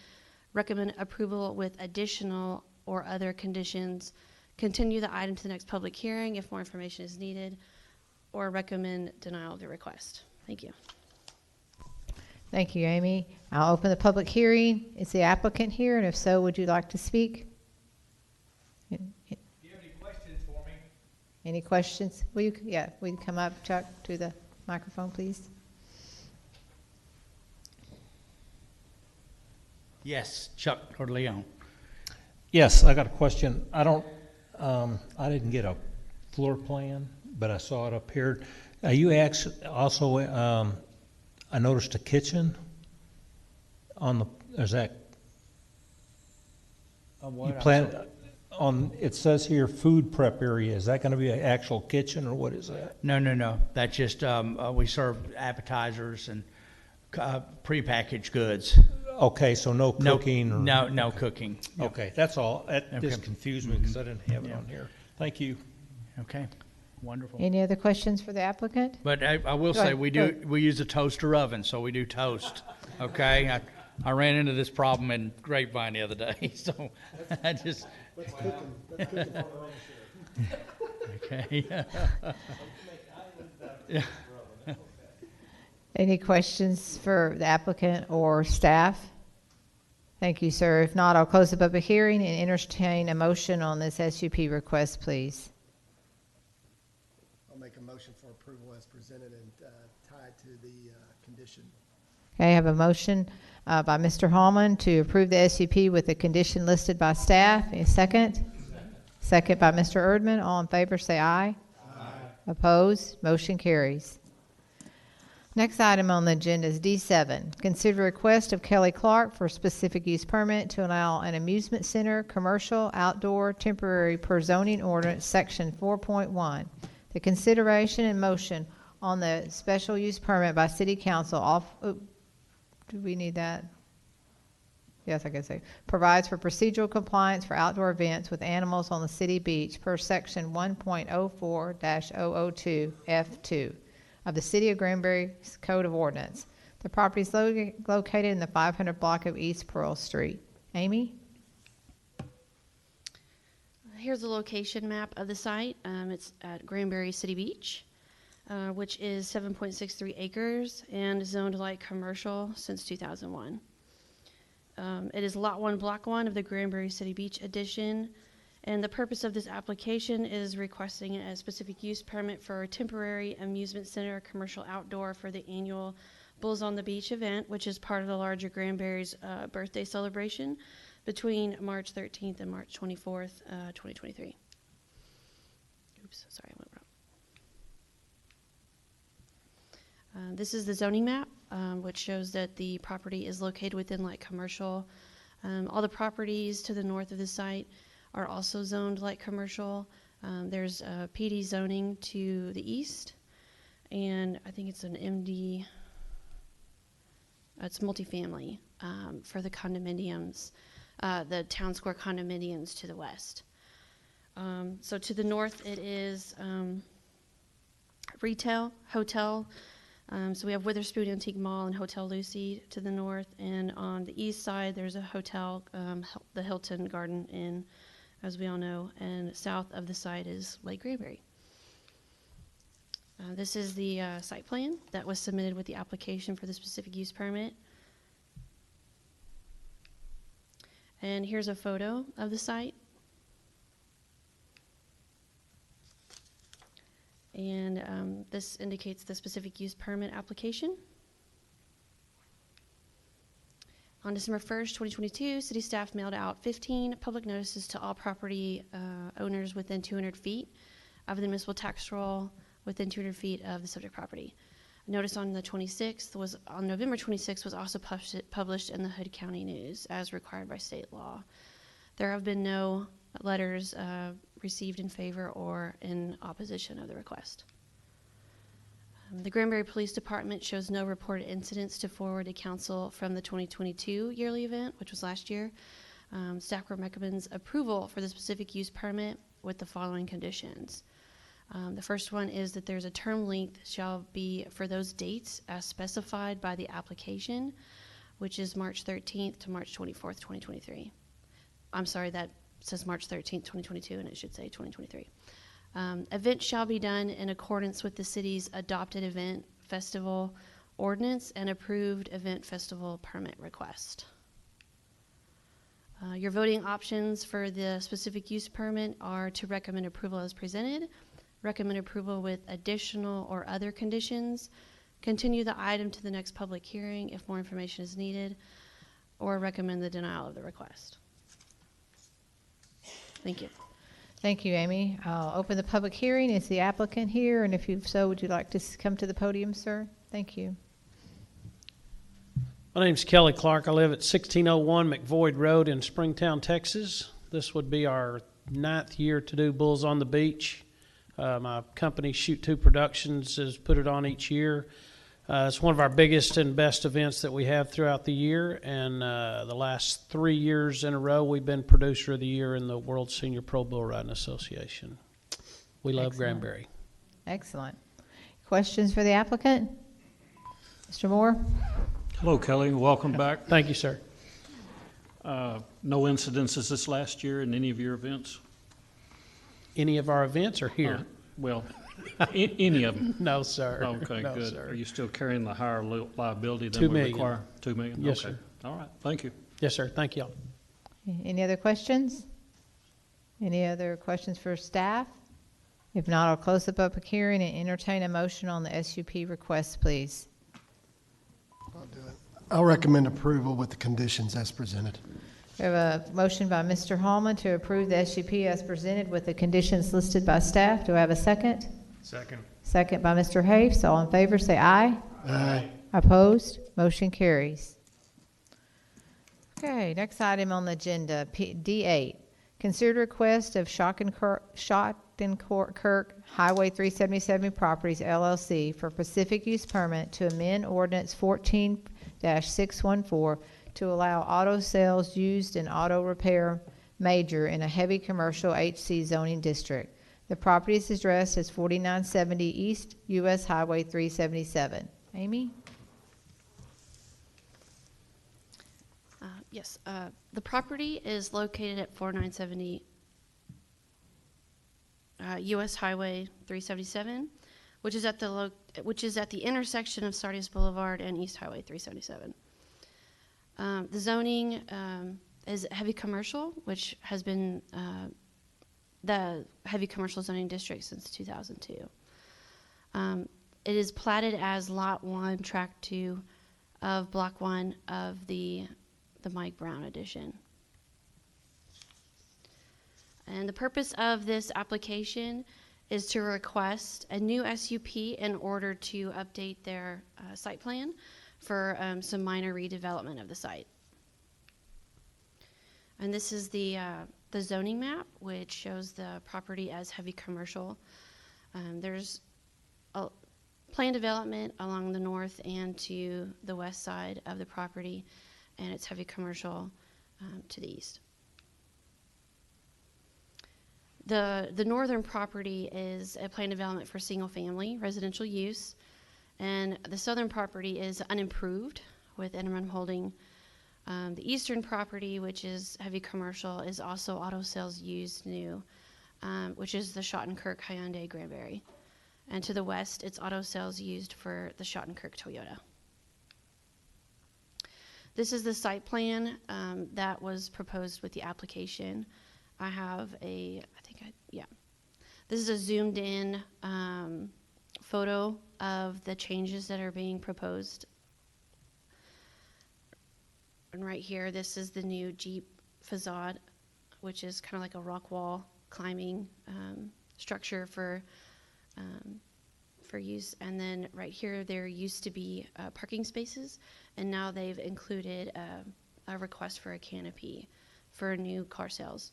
recommend approval with additional or other conditions, continue the item to the next public hearing if more information is needed, or recommend denial of the request. Thank you. Thank you, Amy. I'll open the public hearing. Is the applicant here? And if so, would you like to speak? Do you have any questions for me? Any questions? Will you come up, Chuck, to the microphone, please? Yes, Chuck Corleone. Yes, I got a question. I didn't get a floor plan, but I saw it up here. You actually also, I noticed a kitchen on is that? You plan on, it says here food prep area. Is that going to be an actual kitchen or what is that? No. That's just, we serve appetizers and prepackaged goods. Okay, so no cooking? No cooking. Yep. Okay, that's all. That just Okay. confused me because I didn't have it on here. Thank you. Okay, wonderful. Any other questions for the applicant? But I will Go say, ahead. we use a toaster oven, so we do toast, okay? I ran into this problem in Grapevine the other day, so I just. That's cooking for the Okay. Yeah. Any questions for the applicant or staff? Thank you, sir. If not, I'll close the public hearing and entertain a motion on this SUP request, please. I'll make a motion for approval as presented and tied to the condition. Okay, I have a motion by Mr. Hallman to approve the SUP with the condition listed by staff. A second? Second by Mr. Erdman. All in favor, say aye. Aye. Opposed? Motion carries. Next item on the agenda is D7. Consider request of Kelly Clark for specific use permit to allow an amusement center, commercial, outdoor, temporary per zoning ordinance, section 4.1. The consideration and motion on the special use permit by city council do we need that? Yes, I can say. Provides for procedural compliance for outdoor events with animals on the city beach per section 1.04-002 F2 of the City of Granbury Code of Ordinance. The property is located in the 500 block of East Pearl Street. Amy? Here's a location map of the site. It's at Granbury City Beach, which is 7.63 acres and zoned light commercial since 2001. It is Lot 1, Block 1 of the Granbury City Beach Edition. And the purpose of this application is requesting a specific use permit for a temporary amusement center, commercial outdoor for the annual Bulls on the Beach event, which is part of the larger Granbury's birthday celebration between March 13th and March 24th, 2023. Oops, sorry, I went wrong. This is the zoning map, which shows that the property is located within light commercial. All the properties to the north of the site are also zoned light commercial. There's PD zoning to the east, and I think it's an MD, it's multifamily for the condominiums, the town square condominiums to the west. So to the north it is retail, hotel. So we have Witherspoon Antique Mall and Hotel Lucy to the north, and on the east side there's a hotel, the Hilton Garden Inn, as we all know, and south of the site is Lake Granbury. This is the site plan that was submitted with the application for the specific use permit. And here's a photo of the site. And this indicates the specific use permit application. On December 1st, 2022, city staff mailed out 15 public notices to all property owners within 200 feet of the municipal tax roll within 200 feet of the subject property. A notice on November 26th was also published in the Hood County News as required by state law. There have been no letters received in favor or in opposition of the request. The Granbury Police Department shows no reported incidents to forward to council from the 2022 yearly event, which was last year. Staff recommends approval for the specific use permit with the following conditions. The first one is that there's a term length shall be for those dates as specified by the application, which is March 13th to March 24th, 2023. I'm sorry, that says March 13th, 2022, and it should say 2023. Event shall be done in accordance with the city's adopted event festival ordinance and approved event festival permit request. Your voting options for the specific use permit are to recommend approval as presented, recommend approval with additional or other conditions, continue the item to the next public hearing if more information is needed, or recommend the denial of the request. Thank you. Thank you, Amy. I'll open the public hearing. Is the applicant here? And if so, would you like to come to the podium, sir? Thank you. My name's Kelly Clark. I live at 1601 McVoyd Road in Springtown, Texas. This would be our 9th year to do Bulls on the Beach. My company, Shoot 2 Productions, has put it on each year. It's one of our biggest and best events that we have throughout the year, and the last 3 years in a row, we've been Producer of the Year in the World Senior Pro Bull Riding Association. We love Excellent. Granbury. Excellent. Questions for the applicant? Mr. Moore? Hello, Kelly. Welcome back. Thank you, sir. No incidences this last year in any of your events? Any of our events are here? Well, any of them? No, sir. Okay, No, good. sir. Are you still carrying the higher liability than $2 we million. require? $2 million? Yes, Okay. sir. All right, thank you. Yes, sir. Thank y'all. Any other questions? Any other questions for staff? If not, I'll close the public hearing and entertain a motion on the SUP request, please. I'll do it. I'll recommend approval with the conditions as presented. We have a motion by Mr. Hallman to approve the SUP as presented with the conditions listed by staff. Do I have a second? Second. Second by Mr. Hafes. All in favor, say aye. Aye. Opposed? Motion carries. Okay, next item on the agenda, D8. Consider request of Schottenkirk Highway 377 Properties LLC for specific use permit to amend ordinance 14-614 to allow auto sales used in auto repair major in a heavy commercial HC zoning district. The property is addressed as 4970 East US Highway 377. Amy? Yes, the property is located at 4970 US Highway 377, which is at the intersection of Sardius Boulevard and East Highway 377. The zoning is heavy commercial, which has been the heavy commercial zoning district since 2002. It is platted as Lot 1, Tract 2 of Block 1 of the Mike Brown edition. And the purpose of this application is to request a new SUP in order to update their site plan for some minor redevelopment of the site. And this is the zoning map, which shows the property as heavy commercial. There's a planned development along the north and to the west side of the property, and it's heavy commercial to the east. The northern property is a planned development for single-family residential use, and the southern property is unimproved with Enterman Holding. The eastern property, which is heavy commercial, is also auto sales used new, which is the Schottenkirk Hyundai Granbury. And to the west, it's auto sales used for the Schottenkirk Toyota. This is the site plan that was proposed with the application. I have This is a zoomed in photo of the changes that are being proposed. And right here, this is the new Jeep facade, which is kind of like a rock wall climbing structure for use. And then right here, there used to be parking spaces, and now they've included a request for a canopy for new car sales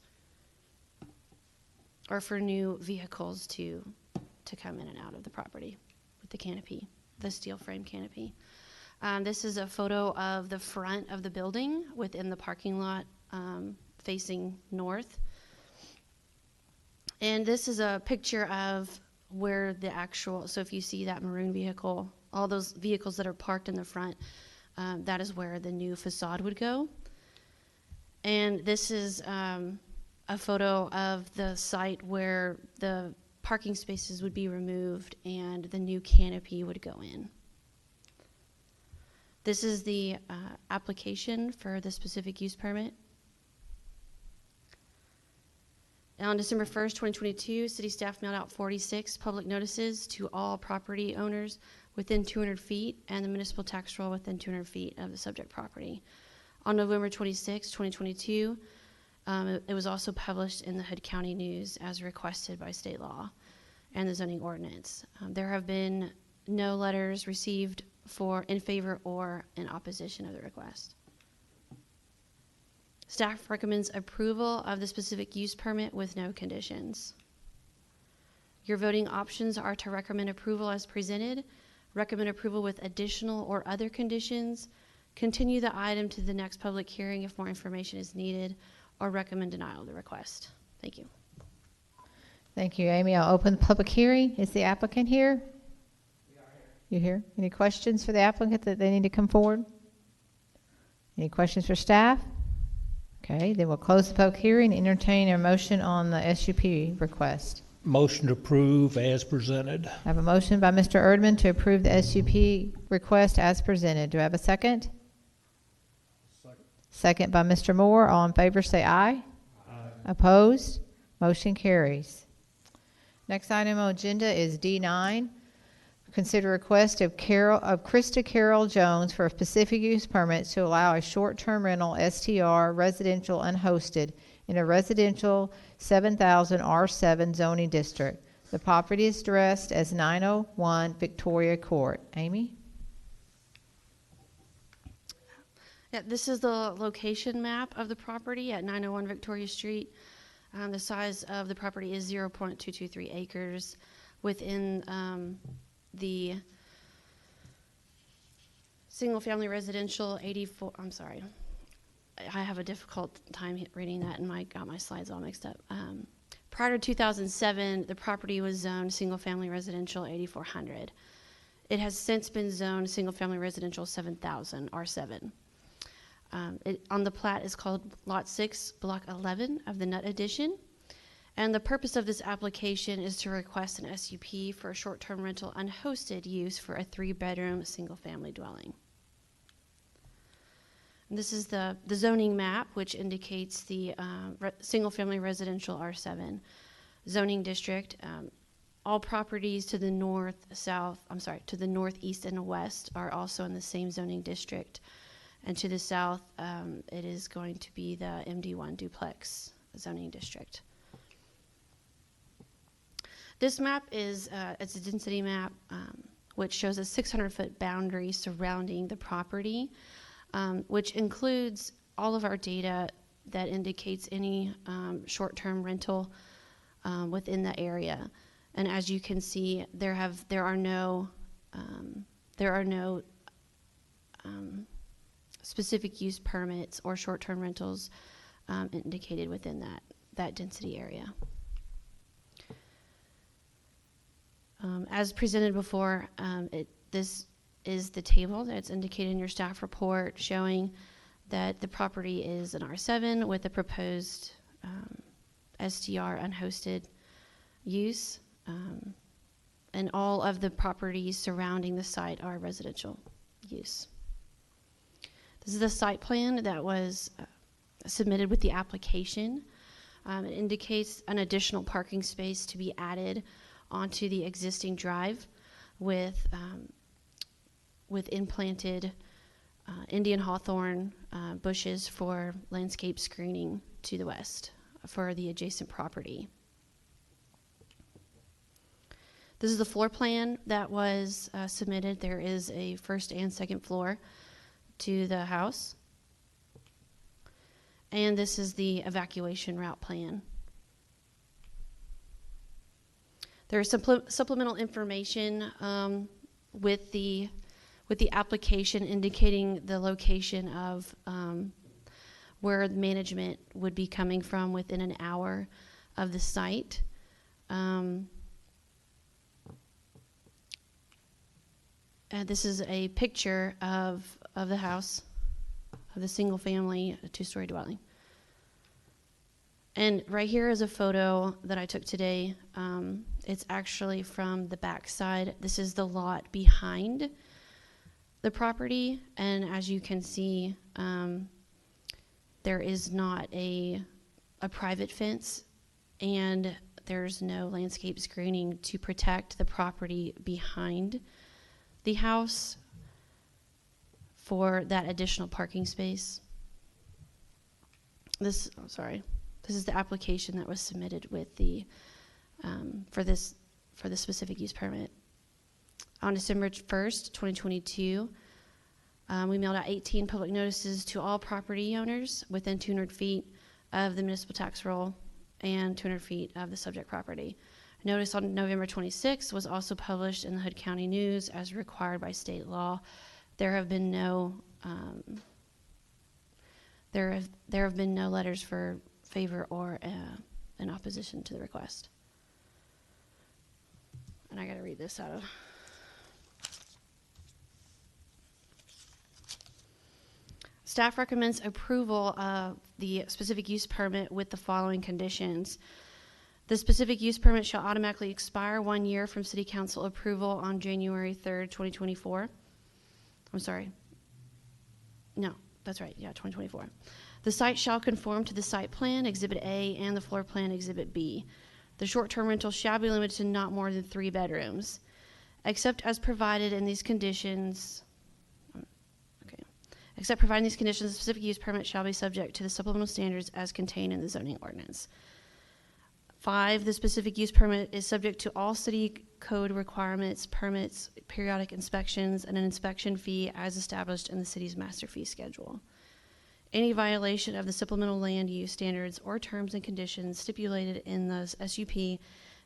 or for new vehicles to come in and out of the property with the canopy, the steel frame canopy. This is a photo of the front of the building within the parking lot facing north. And this is a picture of where the actual, so if you see that maroon vehicle, all those vehicles that are parked in the front, that is where the new facade would go. And this is a photo of the site where the parking spaces would be removed and the new canopy would go in. This is the application for the specific use permit. On December 1st, 2022, city staff mailed out 46 public notices to all property owners within 200 feet and the municipal tax roll within 200 feet of the subject property. On November 26, 2022, it was also published in the Hood County News as requested by state law and the zoning ordinance. There have been no letters received in favor or in opposition of the request. Staff recommends approval of the specific use permit with no conditions. Your voting options are to recommend approval as presented, recommend approval with additional or other conditions, continue the item to the next public hearing if more information is needed, or recommend denial of the request. Thank you. Thank you, Amy. I'll open the public hearing. Is the applicant here? You here? Any questions for the applicant that they need to come forward? Any questions for staff? Okay, then we'll close the public hearing and entertain a motion on the SUP request. Motion to approve as presented. I have a motion by Mr. Erdman to approve the SUP request as presented. Do I have a second? Second by Mr. Moore. All in favor say aye. Aye. Opposed? Motion carries. Next item on agenda is D9. Consider request of Krista Carol Jones for a specific use permit to allow a short-term rental STR residential unhosted in a residential 7,000 R7 zoning district. The property is addressed as 901 Victoria Court. Amy? Yeah, this is the location map of the property at 901 Victoria Street. The size of the property is 0.223 acres within the single-family residential 84. I'm sorry, I have a difficult time reading that, and got my slides all mixed up. Prior to 2007, the property was zoned single-family residential 8400. It has since been zoned single-family residential 7000 R7. On the plat is called Lot 6, Block 11 of the Nut Addition. And the purpose of this application is to request an SUP for a short-term rental unhosted use for a 3-bedroom single-family dwelling. And this is the zoning map, which indicates the single-family residential R7 zoning district. All properties to the to the northeast and west are also in the same zoning district. And to the south, it is going to be the MD1 duplex zoning district. This map is it's a density map, which shows a 600-foot boundary surrounding the property, which includes all of our data that indicates any short-term rental within the area. And as you can see, there are no specific use permits or short-term rentals indicated within that density area. As presented before, this is the table that's indicated in your staff report showing that the property is an R7 with a proposed STR unhosted use, and all of the properties surrounding the site are residential use. The This is the site plan that was submitted with the application. It indicates an additional parking space to be added onto the existing drive with implanted Indian hawthorn bushes for landscape screening to the west for the adjacent property. This is the floor plan that was submitted. There is a first and second floor to the house. And this is the evacuation route plan. There is supplemental information with the application indicating the location of where the management would be coming from within an hour of the site. This is a picture of the house, of the single family, two-story dwelling. And right here is a photo that I took today. It's actually from the back side. This is the lot behind the property, and as you can see, there is not a private fence, and there's no landscape screening to protect the property behind the house for that additional parking space. This is the application that was submitted with the for the specific use permit. On December 1st, 2022, we mailed out 18 public notices to all property owners within 200 feet of the municipal tax roll and 200 feet of the subject property. Notice on November 26th was also published in the Hood County News as required by state law. There have been no letters for favor or in opposition to the request. And I got to read this out of. Staff recommends approval of the specific use permit with the following conditions. The specific use permit shall automatically expire 1 year from City Council approval on January 3rd, 2024. I'm sorry. No, that's right. Yeah, 2024. The site shall conform to the site plan, Exhibit A, and the floor plan, Exhibit B. The short-term rental shall be limited to not more than 3 bedrooms. Except as provided in these conditions, except providing these conditions, the specific use permit shall be subject to the supplemental standards as contained in the zoning ordinance. 5, the specific use permit is subject to all city code requirements, permits, periodic inspections, and an inspection fee as established in the city's master fee schedule. Any violation of the supplemental land use standards or terms and conditions stipulated in the SUP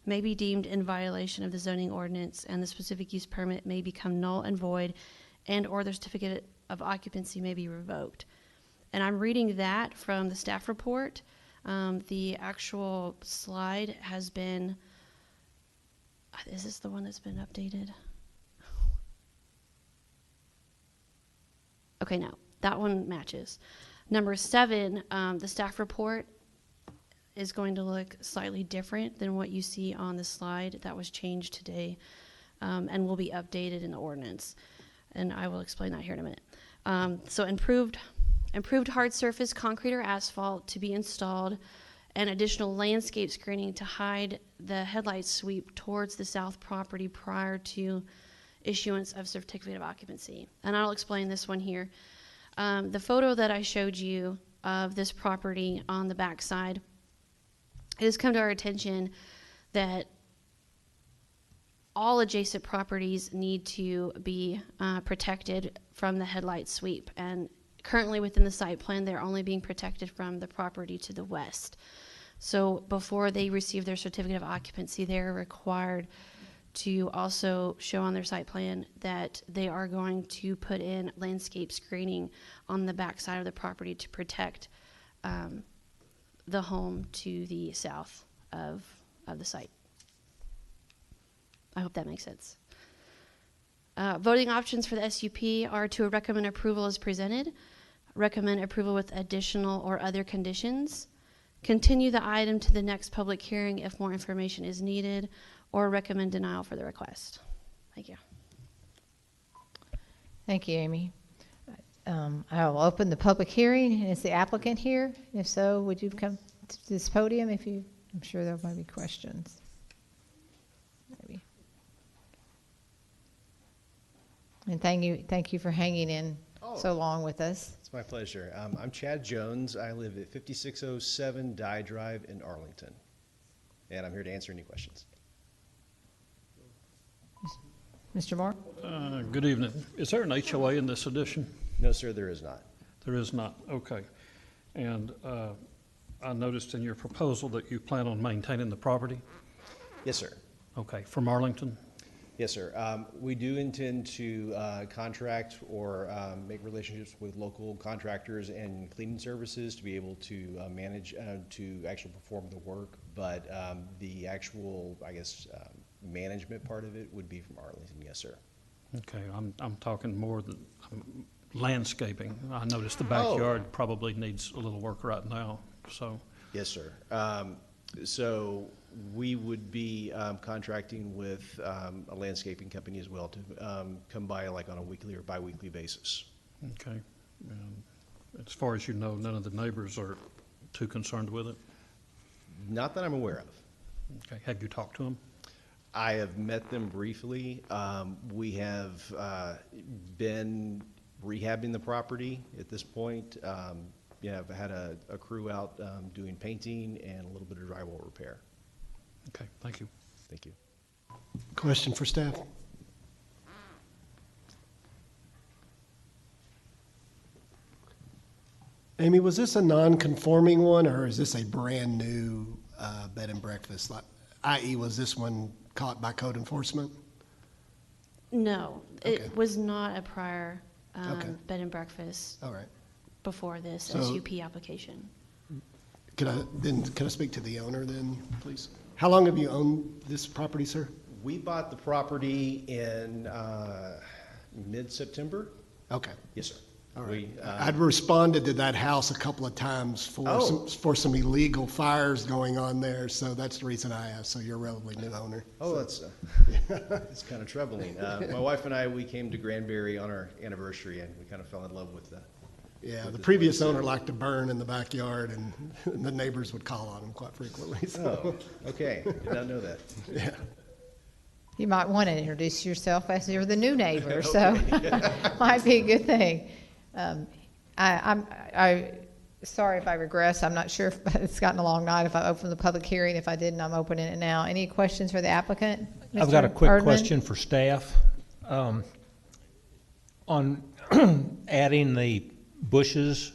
may be deemed in violation of the zoning ordinance, and the specific use permit may become null and void, and or the certificate of occupancy may be revoked. And I'm reading that from the staff report. The actual slide has been, is this the one that's been updated? Okay, no, that one matches. Number 7, the staff report is going to look slightly different than what you see on the slide. That was changed today and will be updated in the ordinance. And I will explain that here in a minute. So improved hard surface concrete or asphalt to be installed, and additional landscape screening to hide the headlight sweep towards the south property prior to issuance of certificate of occupancy. And I'll explain this one here. The photo that I showed you of this property on the back side, it has come to our attention that all adjacent properties need to be protected from the headlight sweep. And currently within the site plan, they're only being protected from the property to the west. So before they receive their certificate of occupancy, they're required to also show on their site plan that they are going to put in landscape screening on the back side of the property to protect the home to the south of the site. I hope that makes sense. Voting options for the SUP are to recommend approval as presented, recommend approval with additional or other conditions, continue the item to the next public hearing if more information is needed, or recommend denial for the request. Thank you. Thank you, Amy. I'll open the public hearing. Is the applicant here? If so, would you come to this podium I'm sure there might be questions. Maybe. And thank you for hanging in so long with us. It's my pleasure. I'm Chad Jones. I live at 5607 Dye Drive in Arlington, and I'm here to answer any questions. Mr. Moore? Good evening. Is there an HOA in this addition? No, sir, there is not. There is not, okay. And I noticed in your proposal that you plan on maintaining the property? Yes, sir. Okay, from Arlington? Yes, sir. We do intend to contract or make relationships with local contractors and cleaning services to be able to manage, to actually perform the work. But the actual, I guess, management part of it would be from Arlington, yes, sir. Okay, I'm talking more than landscaping. I noticed the backyard probably needs a little work right now, so. Yes, sir. So we would be contracting with a landscaping company as well to come by like on a weekly or bi-weekly basis. Okay. As far as you know, none of the neighbors are too concerned with it? Not that I'm aware of. Okay, have you talked to them? I have met them briefly. We have been rehabbing the property at this point. I've had a crew out doing painting and a little bit of drywall repair. Okay, thank you. Thank you. Question for staff? Amy, was this a non-conforming one, or is this a brand-new bed and breakfast? Like, i.e., was this one caught by code enforcement? No, Okay. it was not a prior Okay. bed and breakfast All right. before this So- SUP application. Can I speak to the owner then, please? How long have you owned this property, sir? We bought the property in mid-September. Okay. Yes, sir. All right. We, I'd responded to that house a couple of times for some illegal fires going on there, so that's the reason I asked. So you're a relatively new owner. Oh, that's it's kind of troubling. My wife and I, we came to Granbury on our anniversary, and we kind of fell in love with the. Yeah, with the this previous place. owner liked to burn in the backyard, and the neighbors would call on him quite frequently. So. Oh, okay. Did not know that. Yeah. You might want to introduce yourself as you're the new neighbor, so might be a good thing. I'm sorry if I regress. I'm not sure if it's gotten a long night. If I open the public hearing, if I didn't, I'm opening it now. Any questions for the applicant? I've got a Mr. quick Erdman? question for staff. On adding the bushes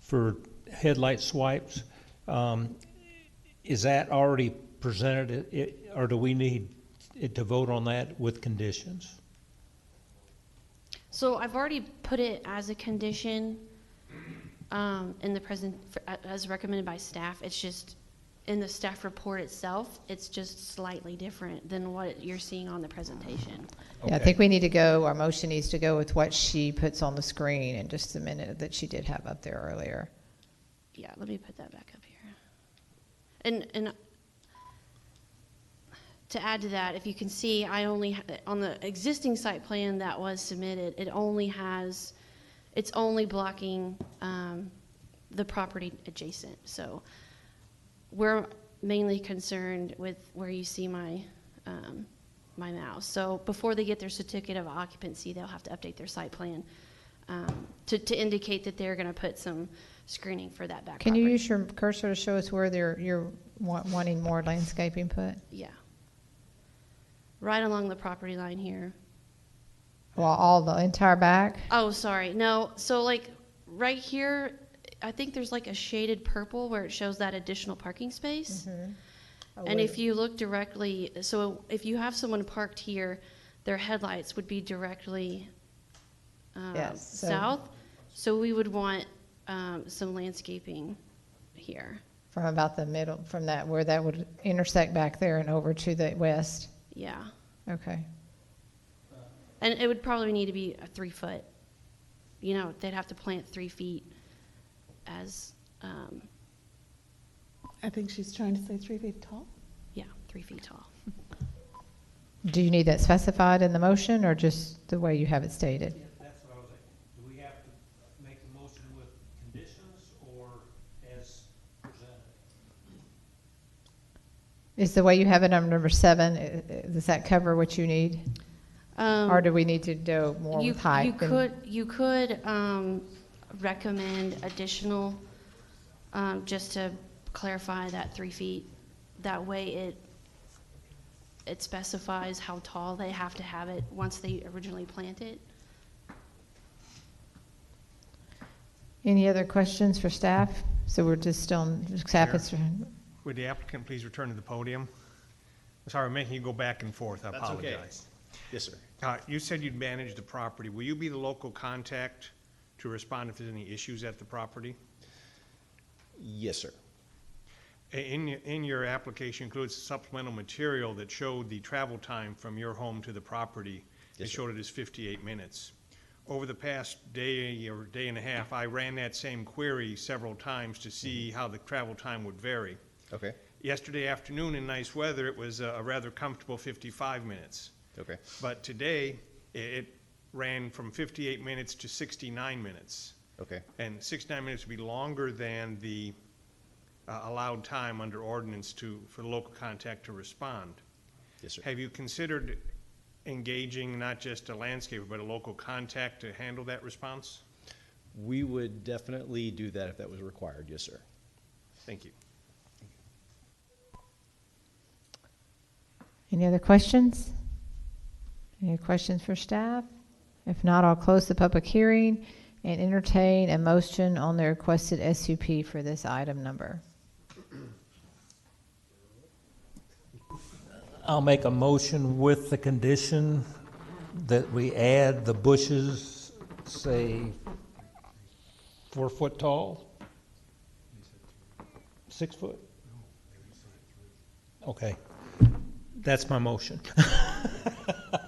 for headlight swipes, is that already presented, or do we need it to vote on that with conditions? So I've already put it as a condition in the as recommended by staff. It's just in the staff report itself, it's just slightly different than what you're seeing on the presentation. Yeah, I think we need to go, our motion needs to go with what she puts on the screen in just a minute that she did have up there earlier. Yeah, let me put that back up here. And to add to that, if you can see, I only, on the existing site plan that was submitted, it's only blocking the property adjacent. So we're mainly concerned with where you see my my mouse. So before they get their certificate of occupancy, they'll have to update their site plan to indicate that they're going to put some screening for that back Can property. you use your cursor to show us where you're wanting more landscaping put? Yeah. Right along the property line here. Well, all the entire back? Oh, sorry. No, so like right here, I think there's like a shaded purple where it shows that additional parking space. Oh, And wait. if you look directly, so if you have someone parked here, their headlights would be directly Yes, so- south. So we would want some landscaping here. From about the middle, from that, where that would intersect back there and over to the west? Yeah. Okay. And it would probably need to be a 3 foot. You know, they'd have to plant 3 feet as, I think she's trying to say 3 feet tall. yeah, 3 feet tall. Do you need that specified in the motion or just the way you have it stated? That's what I was saying. Do we have to Is the way you have it on number 7, does that cover what you need? Or do we need to do more with height? You could recommend additional, just to clarify that 3 feet. That way it specifies how tall they have to have it once they originally plant it. Any other questions for staff? So we're just still, staff is, Would the applicant please return to the podium? Sorry, I'm making you go back and forth. I That's okay. apologize. Yes, sir. You said you'd manage the property. Will you be the local contact to respond if there's any issues at the property? Yes, sir. In your application includes supplemental material that showed the travel time from your home to the property. Yes, It showed it as 58 minutes. Over the past day or day and a half, I ran that same query several times to see how the travel time would vary. Okay. Yesterday afternoon in nice weather, it was a rather comfortable 55 minutes. Okay. But today, it ran from 58 minutes to 69 minutes. Okay. And 69 minutes would be longer than the allowed time under ordinance for the local contact to respond. Yes, sir. Have you considered engaging not just a landscaper, but a local contact to handle that response? We would definitely do that if that was required. Yes, sir. Thank you. any other questions? Any questions for staff? If not, I'll close the public hearing and entertain a motion on the requested SUP for this item number. I'll make a motion with the condition that we add the bushes, say, 4 foot tall? 6 foot? Okay. That's my motion.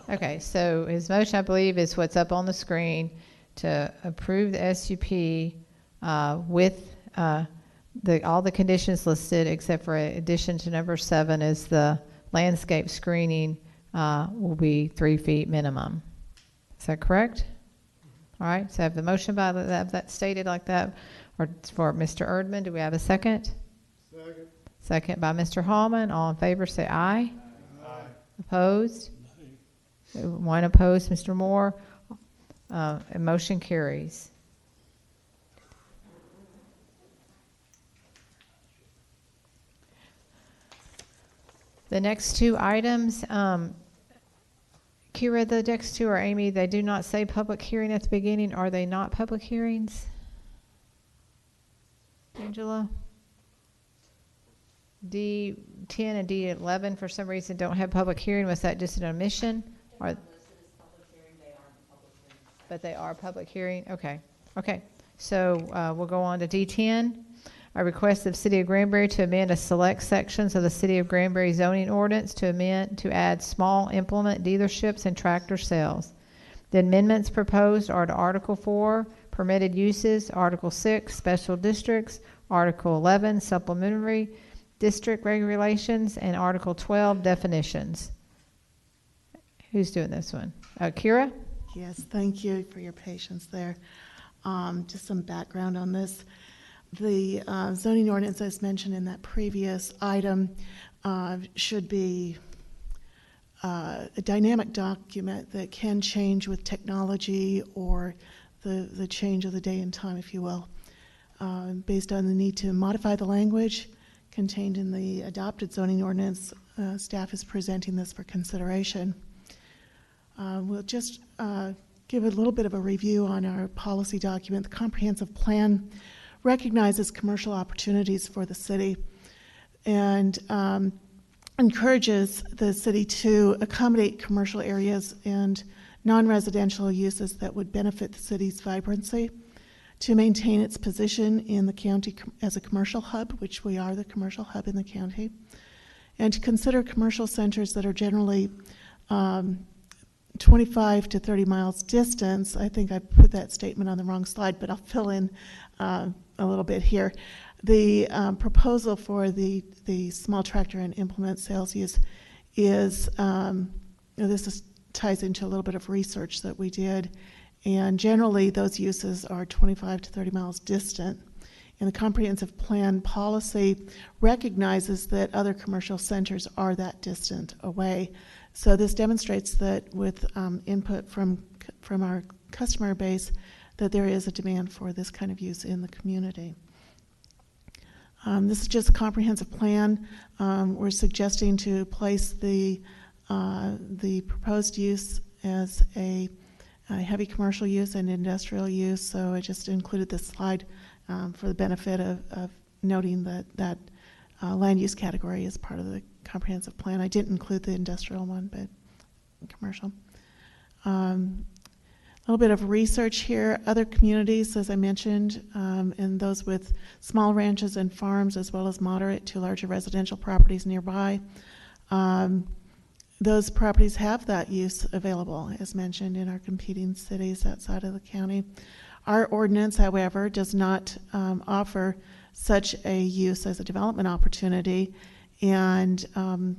Okay, so his motion, I believe, is what's up on the screen to approve the SUP with all the conditions listed, except for addition to number 7 is the landscape screening will be 3 feet minimum. Is that correct? All right, so I have the motion by that stated like that, or for Mr. Erdman. Do we have a second? Second. Second by Mr. Hallman. All in favor, say aye. Aye. Opposed? 1 opposed, Mr. Moore. And motion carries. The next 2 items, Kira, the next 2 are Amy. They do not say public hearing at the beginning. Are they not public hearings? Angela? D10 and D11 for some reason don't have public hearing. Was that just an omission? Or, but they are public hearing? Okay. Okay. So we'll go on to D10. A request of City of Granbury to amend a select sections of the City of Granbury zoning ordinance to add small implement dealerships and tractor sales. The amendments proposed are to Article 4, permitted uses, Article 6, special districts, Article 11, supplementary district regulations, and Article 12, definitions. Who's doing this one? Kira? Yes, thank you for your patience there. Just some background on this. The zoning ordinance, as mentioned in that previous item, should be a dynamic document that can change with technology or the change of the day and time, if you will. Based on the need to modify the language contained in the adopted zoning ordinance, staff is presenting this for consideration. We'll just give a little bit of a review on our policy document. The comprehensive plan recognizes commercial opportunities for the city and encourages the city to accommodate commercial areas and non-residential uses that would benefit the city's vibrancy, to maintain its position in the county as a commercial hub, which we are the commercial hub in the county, and to consider commercial centers that are generally 25 to 30 miles distance. I think I put that statement on the wrong slide, but I'll fill in a little bit here. The proposal for the small tractor and implement sales use is, ties into a little bit of research that we did, and generally those uses are 25 to 30 miles distant And the comprehensive plan policy recognizes that other commercial centers are that distant away. So this demonstrates that with input from our customer base, that there is a demand for this kind of use in the community. This is just a comprehensive plan. We're suggesting to place the proposed use as a heavy commercial use and industrial use. So I just included this slide for the benefit of noting that land use category is part of the comprehensive plan. I didn't include the industrial one, but commercial. A little bit of research here. Other communities, as I mentioned, and those with small ranches and farms, as well as moderate to larger residential properties nearby, those properties have that use available, as mentioned, in our competing cities outside of the county. Our ordinance, however, does not offer such a use as a development opportunity, and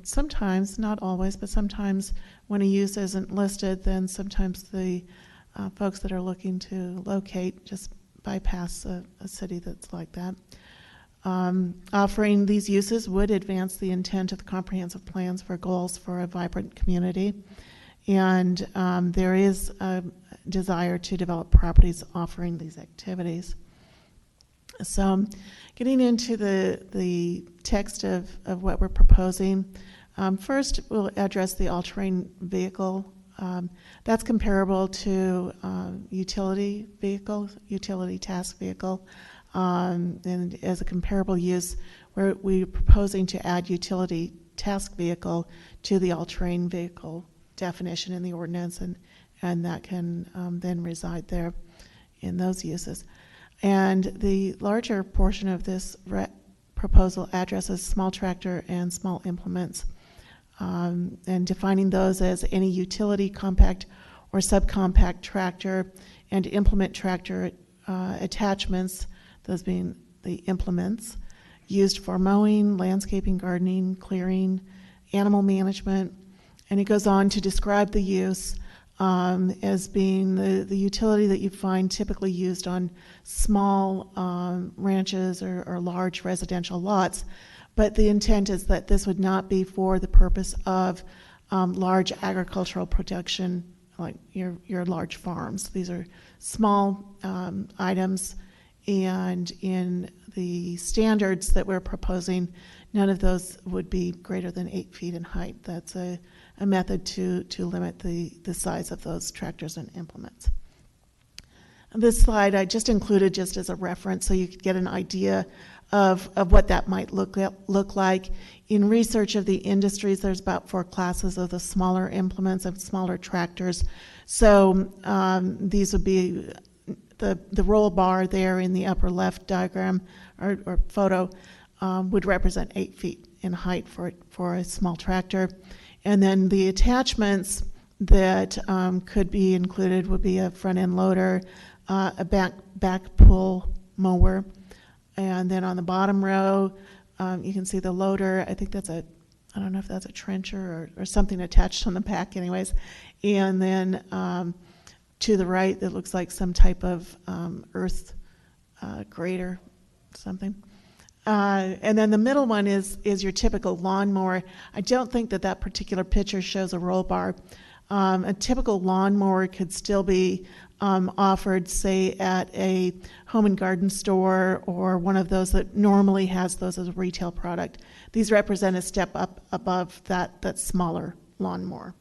sometimes, not always, but sometimes when a use isn't listed, then sometimes the folks that are looking to locate just bypass a city that's like that. Offering these uses would advance the intent of the comprehensive plans for goals for a vibrant community, and there is a desire to develop properties offering these activities. So getting into the text of what we're proposing, first we'll address the all-terrain vehicle. That's comparable to utility vehicle, utility task vehicle, and as a comparable use, we're proposing to add utility task vehicle to the all-terrain vehicle definition in the ordinance, and that can then reside there in those uses. And the larger portion of this proposal addresses small tractor and small implements, and defining those as any utility, compact, or subcompact tractor and implement tractor attachments, those being the implements, used for mowing, landscaping, gardening, clearing, animal management. And it goes on to describe the use as being the utility that you find typically used on small ranches or large residential lots. But the intent is that this would not be for the purpose of large agricultural production, like your large farms. These are small items, and in the standards that we're proposing, none of those would be greater than 8 feet in height. That's a method to limit the size of those tractors and implements. This slide I just included just as a reference so you could get an idea of what that might look like. In research of the industries, there's about 4 classes of the smaller implements and smaller tractors. So these would be the roll bar there in the upper left diagram or photo would represent 8 feet in height for a small tractor. And then the attachments that could be included would be a front end loader, a back pull mower, and then on the bottom row, you can see the loader. I think I don't know if that's a trencher or something attached on the back anyways. And then to the right, it looks like some type of earth grader, something. And then the middle one is your typical lawnmower. I don't think that particular picture shows a roll bar. A typical lawnmower could still be offered, say, at a home and garden store or one of those that normally has those as a retail product. These represent a step up above that smaller lawnmower.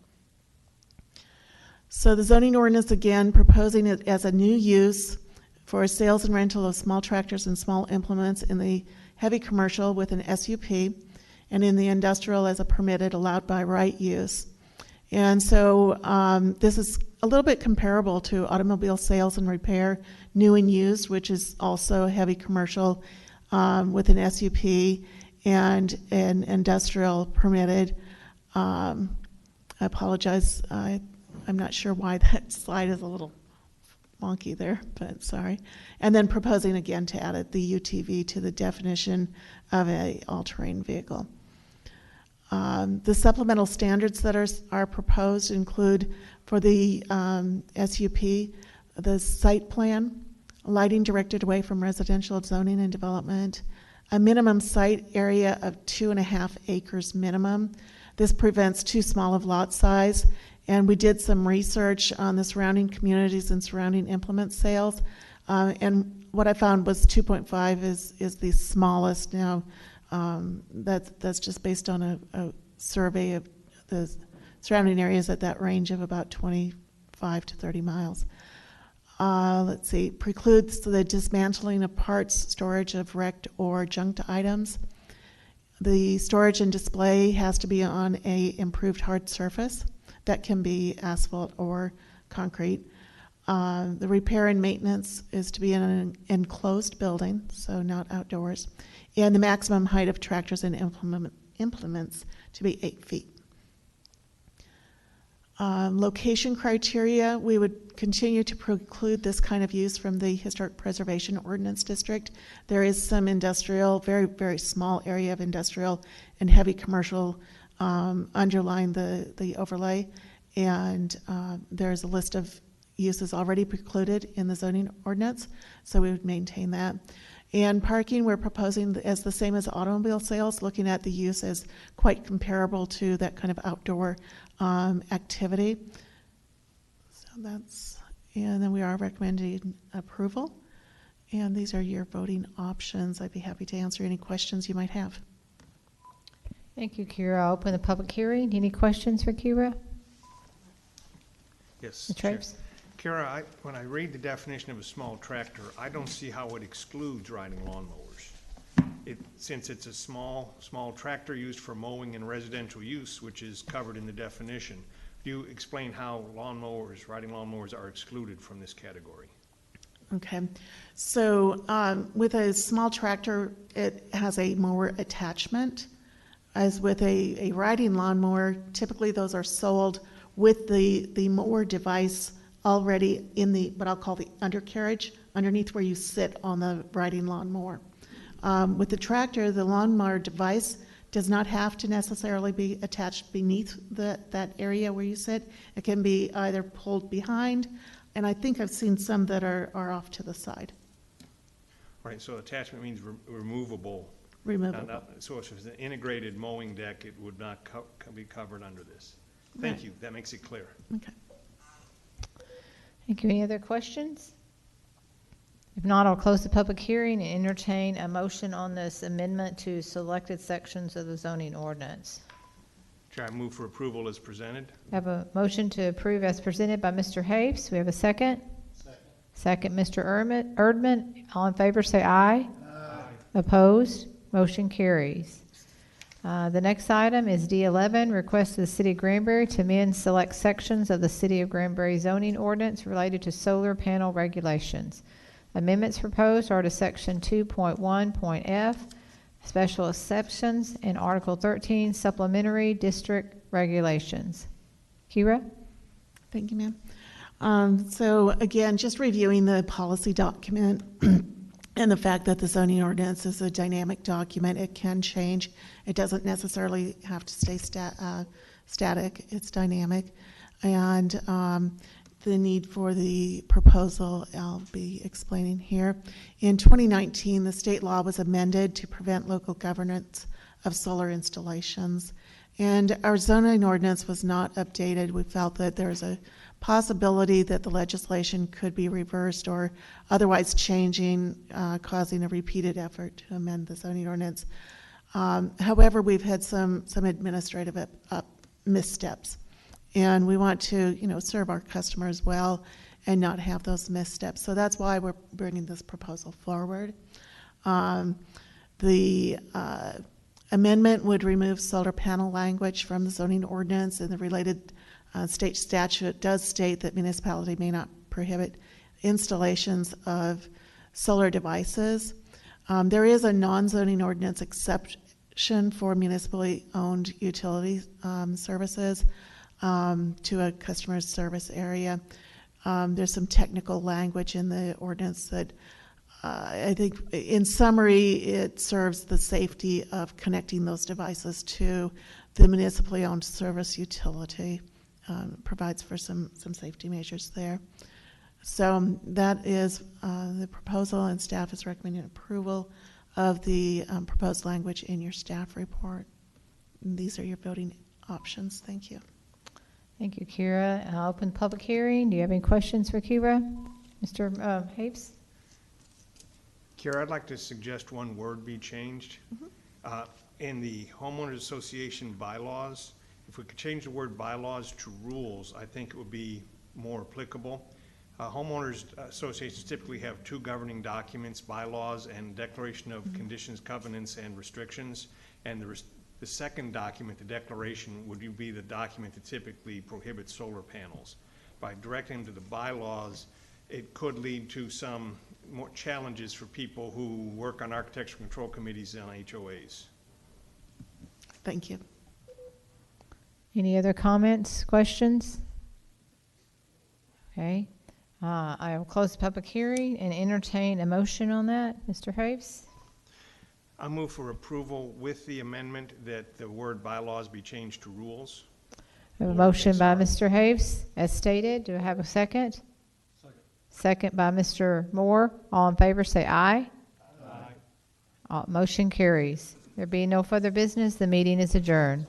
So the zoning ordinance, again, proposing it as a new use for sales and rental of small tractors and small implements in the heavy commercial with an SUP, and in the industrial as a permitted allowed by right use. And so this is a little bit comparable to automobile sales and repair, new and used, which is also heavy commercial with an SUP, and an industrial permitted. I apologize, I'm not sure why that slide is a little wonky there, but sorry. And then proposing again to add the UTV to the definition of a all-terrain vehicle. The supplemental standards that are proposed include for the SUP, the site plan, lighting directed away from residential zoning and development, a minimum site area of 2.5 acres minimum. This prevents too small of lot size, and we did some research on the surrounding communities and surrounding implement sales, and what I found was 2.5 is the smallest. Now, that's just based on a survey of the surrounding areas at that range of about 25 to 30 miles. Let's see, precludes the dismantling of parts, storage of wrecked or junked items. The storage and display has to be on a improved hard surface. That can be asphalt or concrete. The repair and maintenance is to be in an enclosed building, so not outdoors. And the maximum height of tractors and implements to be 8 feet. Location criteria, we would continue to preclude this kind of use from the Historic Preservation Ordinance District. There is some industrial, very, very small area of industrial and heavy commercial underlying the overlay, and there's a list of uses already precluded in the zoning ordinance, so we would maintain that. And parking, we're proposing as the same as automobile sales, looking at the use as quite comparable to that kind of outdoor activity. So that's, and then we are recommending approval. And these are your voting options. I'd be happy to answer any questions you might have. Thank you, Kira. I'll open the public hearing. Any questions for Kira? Yes. Ms. Traipes? Kara, when I read the definition of a small tractor, I don't see how it excludes riding lawnmowers. Since it's a small tractor used for mowing and residential use, which is covered in the definition, do you explain how riding lawnmowers are excluded from this category? Okay, so with a small tractor, it has a mower attachment. As with a riding lawnmower, typically those are sold with the mower device already in the, what I'll call the undercarriage, underneath where you sit on the riding lawnmower. With the tractor, the lawnmower device does not have to necessarily be attached beneath that area where you sit. It can be either pulled behind, and I think I've seen some that are off to the side. Right, so attachment means removable. Removable. So if it's an integrated mowing deck, it would not be covered under this. Thank Right. you, that makes it clear. Okay. Thank you. Any other questions? If not, I'll close the public hearing and entertain a motion on this amendment to selected sections of the zoning ordinance. Chair, I move for approval as presented. I have a motion to approve as presented by Mr. Hapes. We have a second? Second, Mr. Erdman. All in favor say aye. Aye. Opposed? Motion carries. The next item is D11, request of the City of Granbury to amend select sections of the City of Granbury zoning ordinance related to solar panel regulations. Amendments proposed are to Section 2.1.f, special exceptions, and Article 13, supplementary district regulations. Kira? Thank you, ma'am. So again, just reviewing the policy document and the fact that the zoning ordinance is a dynamic document. It can change. It doesn't necessarily have to stay static. It's dynamic. And the need for the proposal I'll be explaining here. In 2019, the state law was amended to prevent local governance of solar installations. And our zoning ordinance was not updated. We felt that there's a possibility that the legislation could be reversed or otherwise changing, causing a repeated effort to amend the zoning ordinance. However, we've had some administrative missteps, and we want to, serve our customers well and not have those missteps. So that's why we're bringing this proposal forward. The amendment would remove solar panel language from the zoning ordinance, and the related state statute does state that municipality may not prohibit installations of solar devices. There is a non-zoning ordinance exception for municipally owned utility services to a customer service area. There's some technical language in the ordinance that I think, in summary, it serves the safety of connecting those devices to the municipally owned service utility. Provides for some safety measures there. So that is the proposal, and staff is recommending approval of the proposed language in your staff report. And these are your voting options. Thank you. Thank you, Kira. I'll open the public hearing. Do you have any questions for Kira? Mr. Hapes? Kara, I'd like to suggest one word be changed. In the homeowners association bylaws, if we could change the word bylaws to rules, I think it would be more applicable. Homeowners associations typically have two governing documents, bylaws and declaration of conditions, covenants, and restrictions. And the second document, the declaration, would be the document that typically prohibits solar panels. By directing them to the bylaws, it could lead to some more challenges for people who work on architectural control committees and HOAs. Thank you. Any other comments, questions? Okay. I will close the public hearing and entertain a motion on that. Mr. Hapes? I move for approval with the amendment that the word bylaws be changed to rules. I have a motion by Mr. Hapes, as stated. Do I have a second? Second by Mr. Moore. All in favor say aye. Aye. Motion carries. There being no further business, the meeting is adjourned.